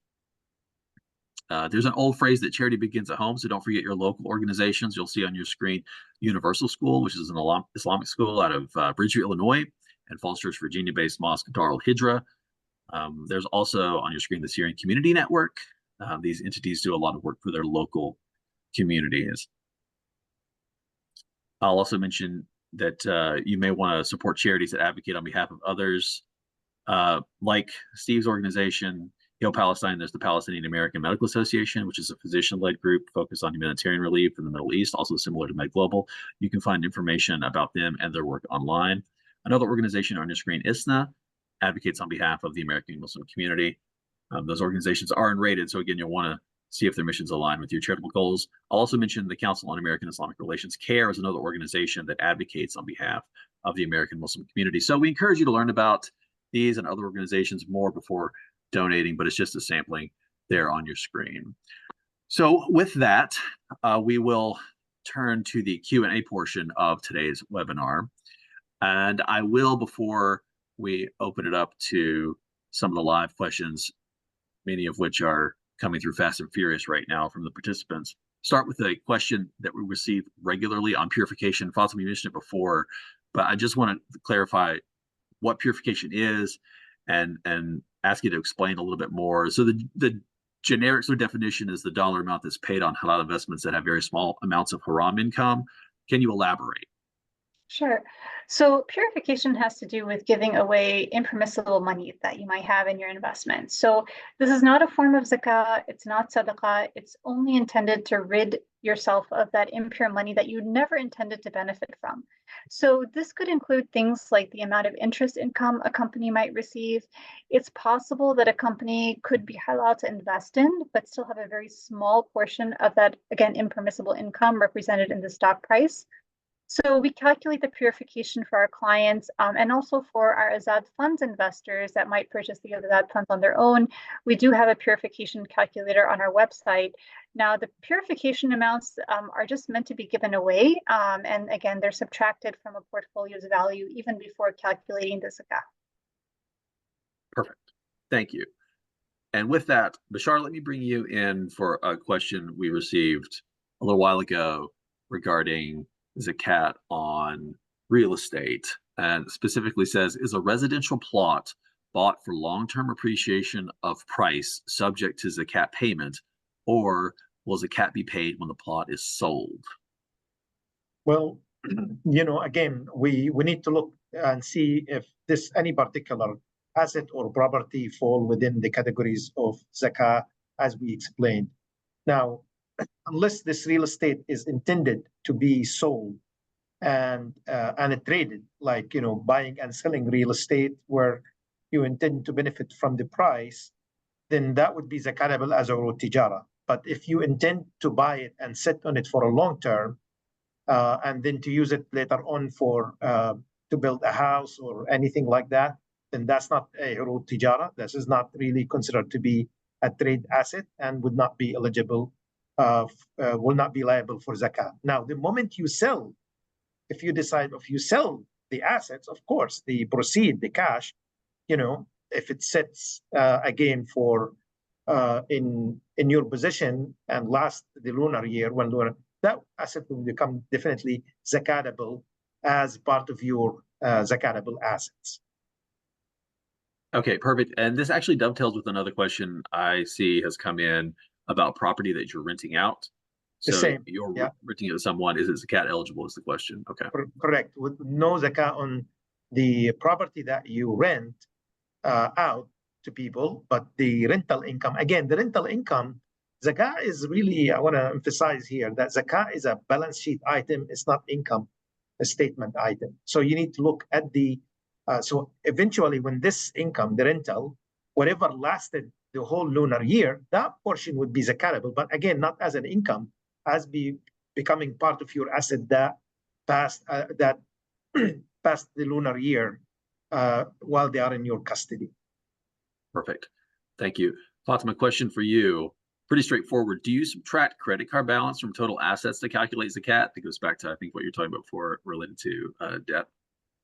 There's an old phrase that charity begins at home, so don't forget your local organizations. You'll see on your screen Universal School, which is an Islamic school out of Bridgeview, Illinois, and Falls Church, Virginia-based mosque Darul Hijra. There's also on your screen the Syrian Community Network. These entities do a lot of work for their local communities. I'll also mention that you may want to support charities that advocate on behalf of others. Like Steve's organization, Heal Palestine, there's the Palestinian American Medical Association, which is a physician-led group focused on humanitarian relief in the Middle East, also similar to Med Global. You can find information about them and their work online. Another organization on your screen, ISNA, advocates on behalf of the American Muslim community. Those organizations are unrated, so again, you'll want to see if their missions align with your charitable goals. I'll also mention the Council on American Islamic Relations. CARE is another organization that advocates on behalf of the American Muslim community. So we encourage you to learn about these and other organizations more before donating, but it's just a sampling there on your screen. So with that, we will turn to the Q&A portion of today's webinar. And I will, before we open it up to some of the live questions, many of which are coming through fast and furious right now from the participants, start with a question that we receive regularly on purification. Fatima, you mentioned it before, but I just want to clarify what purification is and ask you to explain a little bit more. So the generic sort of definition is the dollar amount that's paid on halal investments that have very small amounts of haram income. Can you elaborate? Sure. So purification has to do with giving away impermissible money that you might have in your investment. So this is not a form of zakah, it's not sadaqah, it's only intended to rid yourself of that impure money that you never intended to benefit from. So this could include things like the amount of interest income a company might receive. It's possible that a company could be halal to invest in, but still have a very small portion of that, again, impermissible income represented in the stock price. So we calculate the purification for our clients and also for our Azzad funds investors that might purchase the Azzad funds on their own. We do have a purification calculator on our website. Now, the purification amounts are just meant to be given away. And again, they're subtracted from a portfolio's value even before calculating the zakah. Perfect. Thank you. And with that, Bashar, let me bring you in for a question we received a little while ago regarding zakat on real estate, and specifically says, is a residential plot bought for long-term appreciation of price subject to zakat payment, or will zakat be paid when the plot is sold? Well, again, we need to look and see if any particular asset or property fall within the categories of zakah, as we explained. Now, unless this real estate is intended to be sold and traded, like buying and selling real estate where you intend to benefit from the price, then that would be zakatable as urud tijara. But if you intend to buy it and sit on it for a long term, and then to use it later on for to build a house or anything like that, then that's not a urud tijara. This is not really considered to be a trade asset and would not be eligible, will not be liable for zakat. Now, the moment you sell, if you sell the assets, of course, the proceed, the cash, if it sits again for in your possession and last the lunar year, that asset will become definitely zakatable as part of your zakatable assets. Okay, perfect. And this actually dovetails with another question I see has come in about property that you're renting out. The So same, you're yeah. renting it to someone. Is it zakat eligible is the question. Okay. Correct. With no zakat on the property that you rent out to people, but the rental income, again, the rental income, zakat is really, I want to emphasize here that zakat is a balance sheet item. It's not income, a statement item. So you need to look at so eventually when this income, the rental, whatever lasted the whole lunar year, that portion would be zakatable, but again, not as an income, as becoming part of your asset that passed past the lunar year while they are in your custody. Perfect. Thank you. Fatima, question for you. Pretty straightforward. Do you subtract credit card balance from total assets to calculate zakat? That goes back to, I think, what you're talking about before related to debt.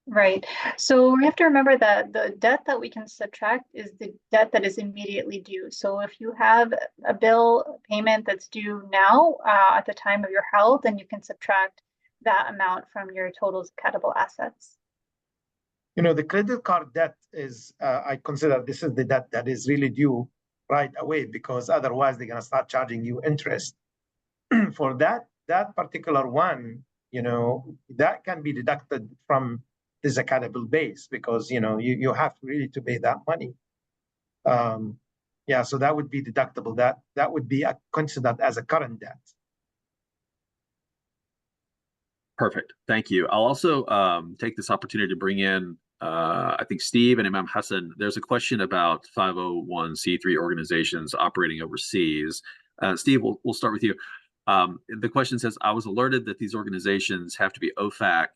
Right. So we have to remember that the debt that we can subtract is the debt that is immediately due. So if you have a bill payment that's due now at the time of your health, then you can subtract that amount from your total zakatable assets. The credit card debt is, I consider this is the debt that is really due right away, because otherwise they're going to start charging you interest. For that particular one, that can be deducted from the zakatable base, because you have really to pay that money. So that would be deductible. That would be considered as a current debt. Perfect. Thank you. I'll also take this opportunity to bring in, I think, Steve and Imam Hassan. There's a question about 501c3 organizations operating overseas. Steve, we'll start with you. The question says, I was alerted that these organizations have to be OFAC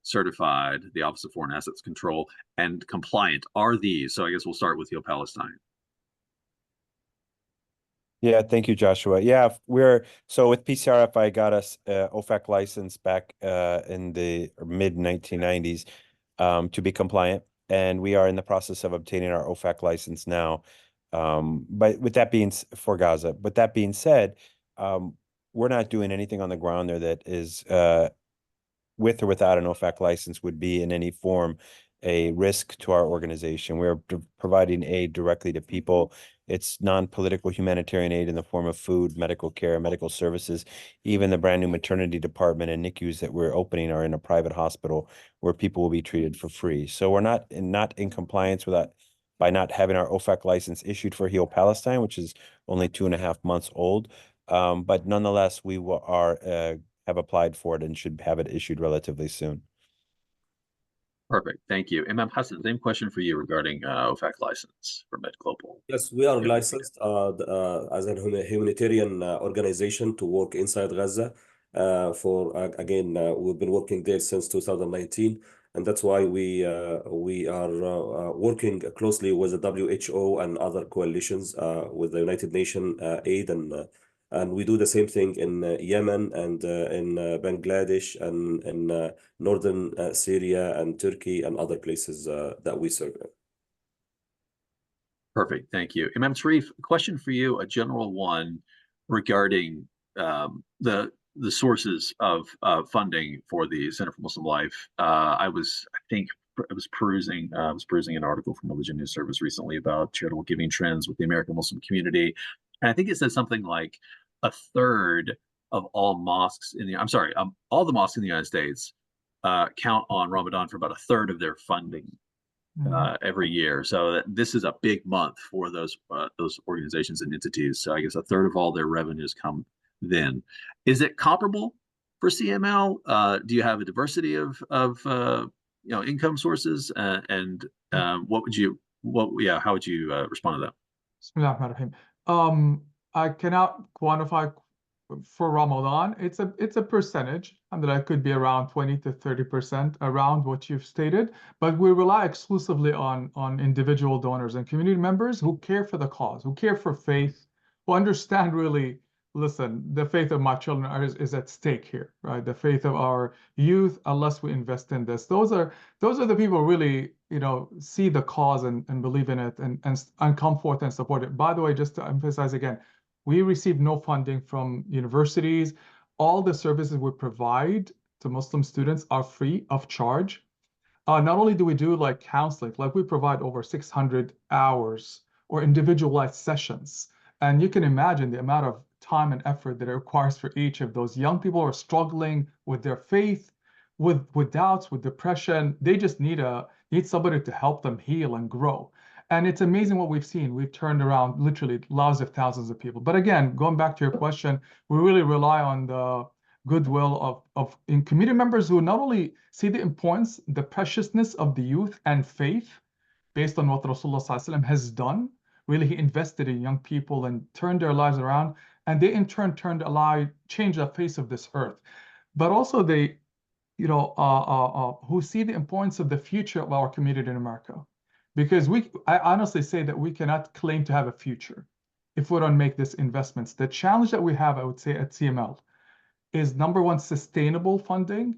certified, the Office of Foreign Assets Control, and compliant. Are these? So I guess we'll start with you, Palestine. Yeah, thank you, Joshua. Yeah, so with PCRFI got us OFAC license back in the mid 1990s to be compliant, and we are in the process of obtaining our OFAC license now. But with that being for Gaza, but that being said, we're not doing anything on the ground there that is with or without an OFAC license would be in any form a risk to our organization. We're providing aid directly to people. It's non-political humanitarian aid in the form of food, medical care, medical services. Even the brand new maternity department and NICUs that we're opening are in a private hospital where people will be treated for free. So we're not in compliance with that by not having our OFAC license issued for Heal Palestine, which is only 2.5 months old. But nonetheless, we have applied for it and should have it issued relatively soon. Perfect. Thank you. Imam Hassan, same question for you regarding OFAC license for Med Global. Yes, we are licensed as a humanitarian organization to work inside Gaza. Again, we've been working there since 2019, and that's why we are working closely with the WHO and other coalitions with the United Nations aid, and we do the same thing in Yemen and in Bangladesh and in northern Syria and Turkey and other places that we serve in. Perfect. Thank you. Imam Sharif, a question for you, a general one regarding the the sources of funding for the Center for Muslim Life. I was perusing an article from Religion News Service recently about charitable giving trends with the American Muslim community, and I think it said something like a third of all mosques all the mosques in the United States count on Ramadan for about a third of their funding every year. So this is a big month for those organizations and entities. So I guess a third of all their revenues come then. Is it comparable for CML? Do you have a diversity of income sources? How would you respond to that? Bismillahirrahmanirrahim. I cannot quantify for Ramadan. It's a percentage, and that could be around 20 to 30% around what you've stated. But we rely exclusively on individual donors and community members who care for the cause, who care for faith, who understand really. Listen, the faith of my children is at stake here, right? The faith of our youth, unless we invest in this. Those are the people who really, see the cause and believe in it and come forth and support it. By the way, just to emphasize again, we receive no funding from universities. All the services we provide to Muslim students are free of charge. Not only do we do like counseling, like we provide over 600 hours or individualized sessions. And you can imagine the amount of time and effort that it requires for each of those young people who are struggling with their faith, with doubts, with depression. They just need somebody to help them heal and grow. And it's amazing what we've seen. We've turned around literally lives of thousands of people. But again, going back to your question, we really rely on the goodwill of community members who not only see the importance, the preciousness of the youth and faith based on what Rasulullah ﷺ has done. Really, he invested in young people and turned their lives around, and they in turn changed the face of this earth. But also they, who see the importance of the future of our community in America. Because I honestly say that we cannot claim to have a future if we don't make these investments. The challenge that we have, I would say, at CML is number one, sustainable funding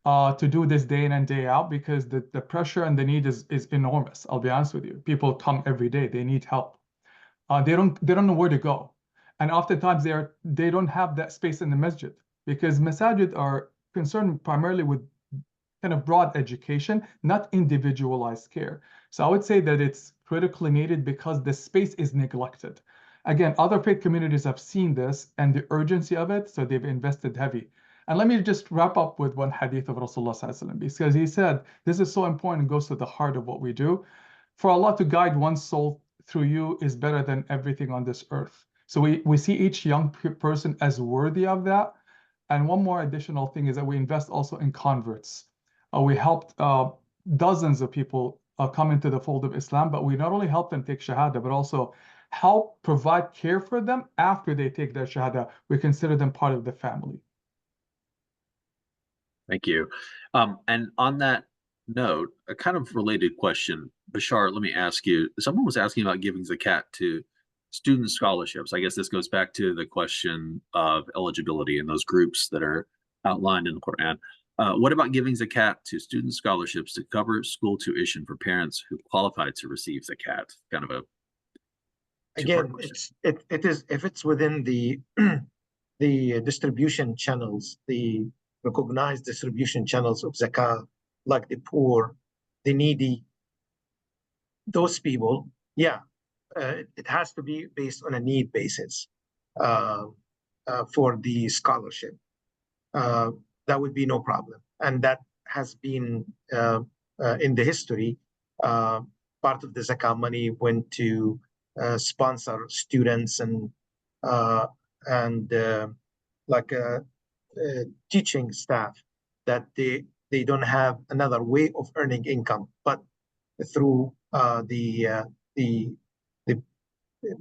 to do this day in and day out, because the pressure and the need is enormous. I'll be honest with you. People come every day. They need help. They don't know where to go. And oftentimes they don't have that space in the masjid, because masajid are concerned primarily with kind of broad education, not individualized care. So I would say that it's critically needed because the space is neglected. Again, other faith communities have seen this and the urgency of it, so they've invested heavy. And let me just wrap up with one hadith of Rasulullah ﷺ, because he said, this is so important and goes to the heart of what we do. For Allah to guide one soul through you is better than everything on this earth. So we see each young person as worthy of that. And one more additional thing is that we invest also in converts. We helped dozens of people come into the fold of Islam, but we not only help them take Shahada, but also help provide care for them after they take their Shahada. We consider them part of the family. Thank you. And on that note, a kind of related question, Bashar, let me ask you. Someone was asking about giving zakat to student scholarships. I guess this goes back to the question of eligibility in those groups that are outlined in the Quran. What about giving zakat to student scholarships to cover school tuition for parents who qualify to receive zakat? Kind of a again, it is if it's within the the distribution channels, the recognized distribution channels of zakah, like the poor, the needy, those people, it has to be based on a need basis for the scholarship. That would be no problem. And that has been in the history, part of the zakah money went to sponsor students and teaching staff that they don't have another way of earning income, but through the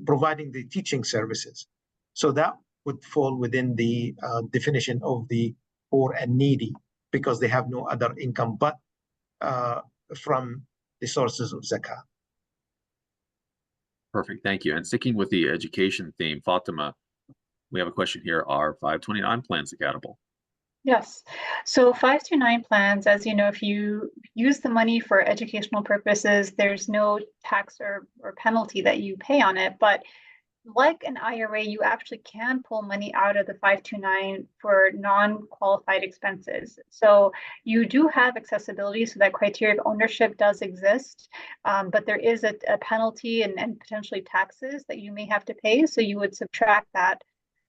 providing the teaching services. So that would fall within the definition of the poor and needy, because they have no other income but from the sources of zakah. Perfect, thank you. And sticking with the education theme, Fatima, we have a question here. Are 529 plans accountable? Yes. So 529 plans, as you know, if you use the money for educational purposes, there's no tax or penalty that you pay on it. But like an IRA, you actually can pull money out of the 529 for non-qualified expenses. So you do have accessibility, so that criteria of ownership does exist, but there is a penalty and potentially taxes that you may have to pay, so you would subtract that.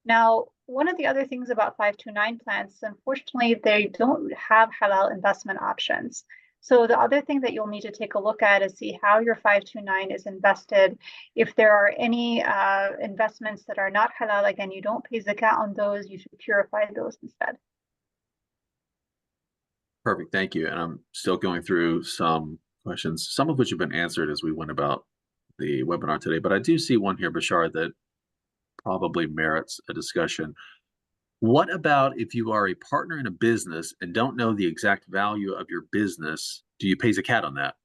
Now, one of the other things about 529 plans, unfortunately, they don't have halal investment options. So the other thing that you'll need to take a look at is see how your 529 is invested. If there are any investments that are not halal, again, you don't pay zakat on those, you should purify those instead. Perfect, thank you. And I'm still going through some questions, some of which have been answered as we went about the webinar today, but I do see one here, Bashar, that probably merits a discussion. What about if you are a partner in a business and don't know the exact value of your business? Do you pay zakat on that?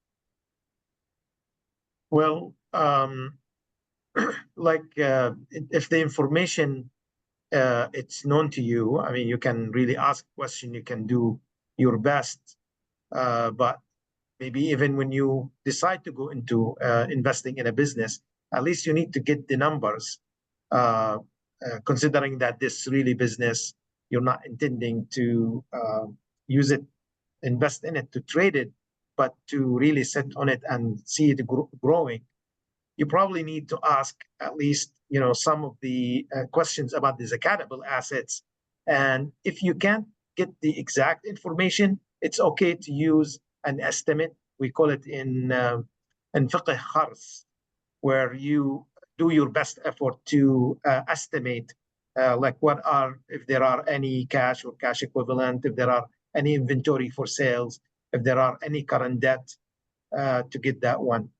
Well, if the information it's known to you, I mean, you can really ask a question, you can do your best, but maybe even when you decide to go into investing in a business, at least you need to get the numbers, considering that this really business, you're not intending to use it, invest in it to trade it, but to really sit on it and see it growing. You probably need to ask at least, some of the questions about the zakatable assets. And if you can't get the exact information, it's okay to use an estimate. We call it in fiqh khars, where you do your best effort to estimate if there are any cash or cash equivalent, if there are any inventory for sales, if there are any current debt, to get that one.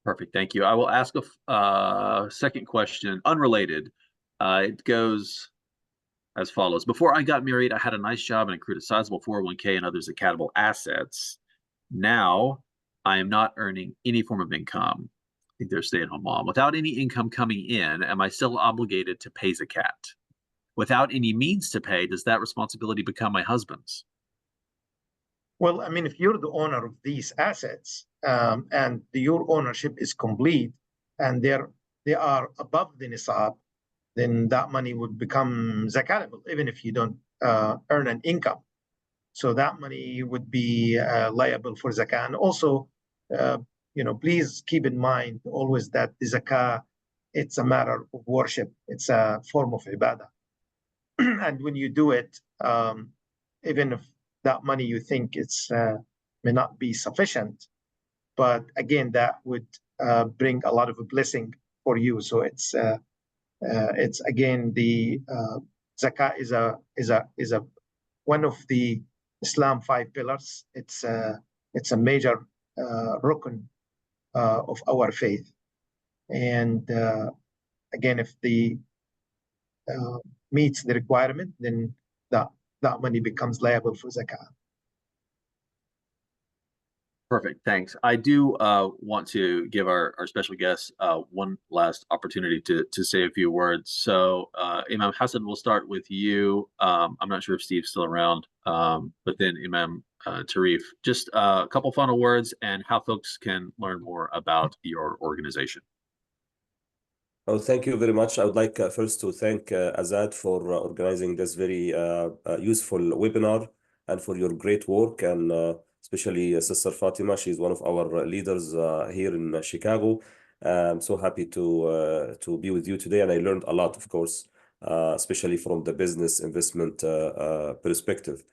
Perfect, thank you. I will ask a second question, unrelated. It goes as follows. Before I got married, I had a nice job and accrued a sizable 401k and other zakatable assets. Now, I am not earning any form of income. I think they're a stay-at-home mom. Without any income coming in, am I still obligated to pay zakat? Without any means to pay, does that responsibility become my husband's? Well, I mean, if you're the owner of these assets, and your ownership is complete, and they are above the nisab, then that money would become zakatable, even if you don't earn an income. So that money would be liable for zakah. And also, please keep in mind always that the zakah, it's a matter of worship. It's a form of ibadah. And when you do it, even if that money you think it's may not be sufficient, but again, that would bring a lot of a blessing for you. So it's again the zakah is a one of the Islam 5 pillars. It's a major rukn of our faith. And again, if the meets the requirement, then that money becomes liable for zakah. Perfect, thanks. I do want to give our special guests one last opportunity to say a few words. So Imam Hassan, we'll start with you. I'm not sure if Steve's still around, but then Imam Tarif, just a couple final words and how folks can learn more about your organization. Oh, thank you very much. I would like first to thank Azzad for organizing this very useful webinar and for your great work, and especially Sister Fatima. She's one of our leaders here in Chicago. I'm so happy to be with you today, and I learned a lot, of course, especially from the business investment perspective.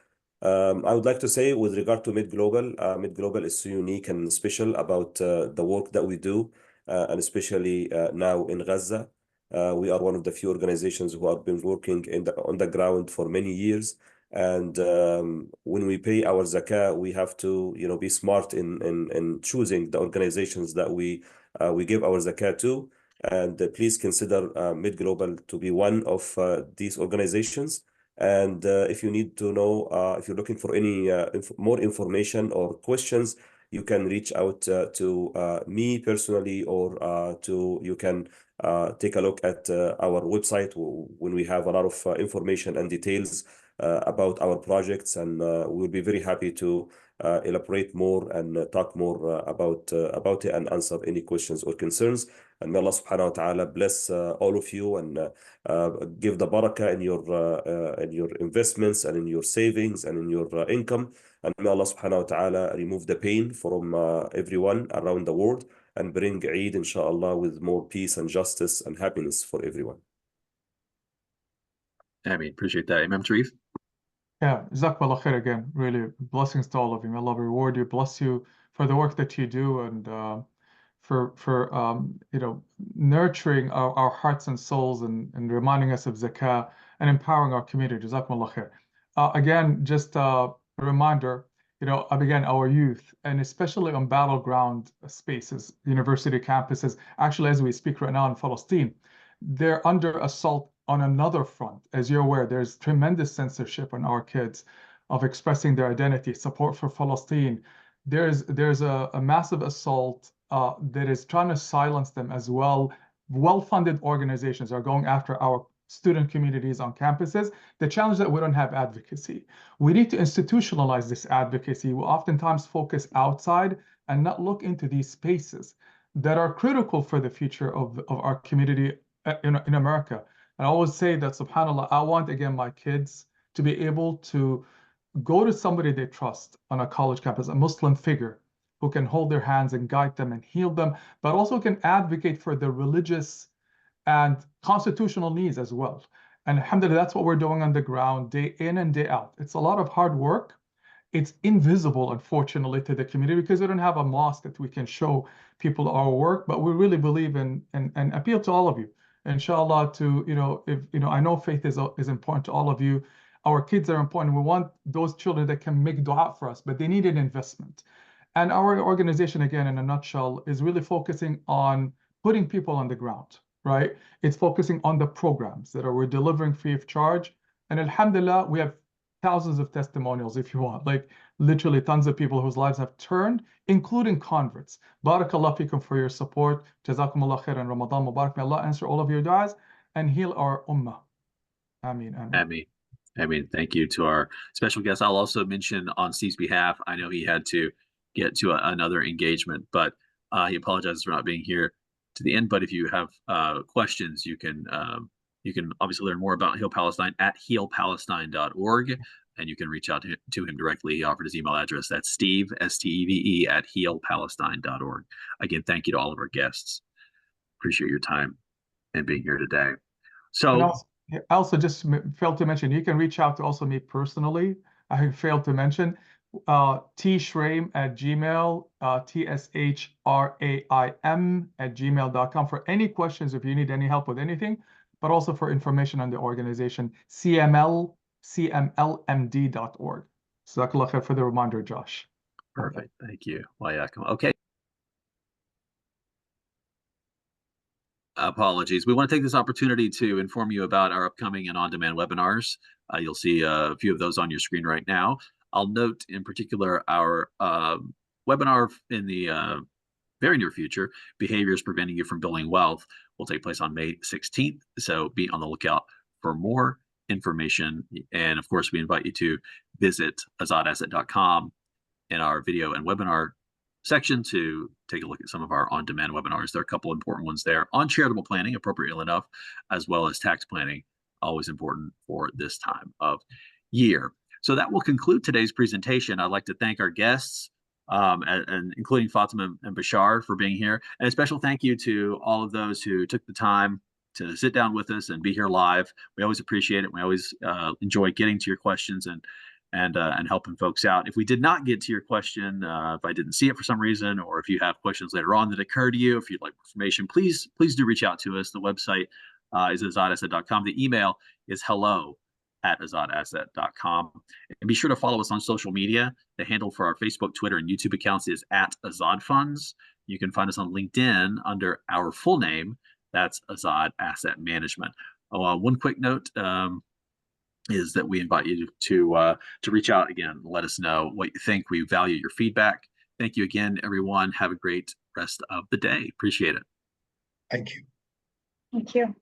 I would like to say with regard to Mid Global is so unique and special about the work that we do. And especially now in Gaza. We are one of the few organizations who have been working on the ground for many years. And when we pay our zakah, we have to be smart in choosing the organizations that we give our zakah to. And please consider Mid Global to be one of these organizations. And if you need to know, if you're looking for any more information or questions, you can reach out to me personally, or you can take a look at our website when we have a lot of information and details about our projects, and we'll be very happy to elaborate more and talk more about it and answer any questions or concerns. And may Allah subhanahu wa ta'ala bless all of you and give the barakah in your investments and in your savings and in your income. And may Allah subhanahu wa ta'ala remove the pain from everyone around the world and bring Eid, inshallah, with more peace and justice and happiness for everyone. I mean, appreciate that. Imam Sharif? Yeah, Jazakallah khair again. Really, blessings to all of you. May Allah reward you, bless you for the work that you do, and for nurturing our hearts and souls and reminding us of zakah and empowering our community. Jazakumullah khair. Again, just a reminder, again, our youth, and especially on battleground spaces, university campuses, actually, as we speak right now in Palestine, they're under assault on another front. As you're aware, there's tremendous censorship on our kids of expressing their identity, support for Palestine. There's a massive assault that is trying to silence them as well. Well-funded organizations are going after our student communities on campuses. The challenge that we don't have advocacy. We need to institutionalize this advocacy. We oftentimes focus outside and not look into these spaces that are critical for the future of our community in America. I always say that, subhanAllah, I want, again, my kids to be able to go to somebody they trust on a college campus, a Muslim figure who can hold their hands and guide them and heal them, but also can advocate for their religious and constitutional needs as well. And alhamdulillah, that's what we're doing on the ground, day in and day out. It's a lot of hard work. It's invisible, unfortunately, to the community because we don't have a mosque that we can show people our work, but we really believe in and appeal to all of you. Inshallah, I know faith is important to all of you. Our kids are important. We want those children that can make dua for us, but they need an investment. And our organization, again, in a nutshell, is really focusing on putting people on the ground, right? It's focusing on the programs that we're delivering free of charge. And alhamdulillah, we have thousands of testimonials, if you want, like literally tons of people whose lives have turned, including converts. Barakallah fikum for your support. Jazakumullah khair and Ramadan Mubarak. May Allah answer all of your du'as and heal our ummah. Ameen. Ameen. Ameen. Thank you to our special guest. I'll also mention on Steve's behalf, I know he had to get to another engagement, but he apologizes for not being here to the end. But if you have questions, you can obviously learn more about Heal Palestine at healpalestine.org, and you can reach out to him directly. He offered his email address. That's Steve, S-T-E-V-E, at healpalestine.org. Again, thank you to all of our guests. Appreciate your time and being here today. So I also just failed to mention, you can reach out to also me personally. I failed to mention tshraim at gmail, tshraim at gmail.com for any questions if you need any help with anything, but also for information on the organization, cmlmd.org. Jazakallah khair for the reminder, Josh. Perfect. Thank you. Okay. Apologies. We want to take this opportunity to inform you about our upcoming and on-demand webinars. You'll see a few of those on your screen right now. I'll note in particular our webinar in the very near future, Behaviors Preventing You from Building Wealth, will take place on May 16th. So be on the lookout for more information. And of course, we invite you to visit azzadasset.com in our video and webinar section to take a look at some of our on-demand webinars. There are a couple important ones there on charitable planning, appropriately enough, as well as tax planning, always important for this time of year. So that will conclude today's presentation. I'd like to thank our guests, and including Fatima and Bashar, for being here. And a special thank you to all of those who took the time to sit down with us and be here live. We always appreciate it. We always enjoy getting to your questions and helping folks out. If we did not get to your question, if I didn't see it for some reason, or if you have questions later on that occur to you, if you'd like information, please do reach out to us. The website is azzadasset.com. The email is hello@azzadasset.com. And be sure to follow us on social media. The handle for our Facebook, Twitter, and YouTube accounts is @Azzad Funds. You can find us on LinkedIn under our full name. That's Azzad Asset Management. One quick note is that we invite you to reach out again. Let us know what you think. We value your feedback. Thank you again, everyone. Have a great rest of the day. Appreciate it. Thank you. Thank you.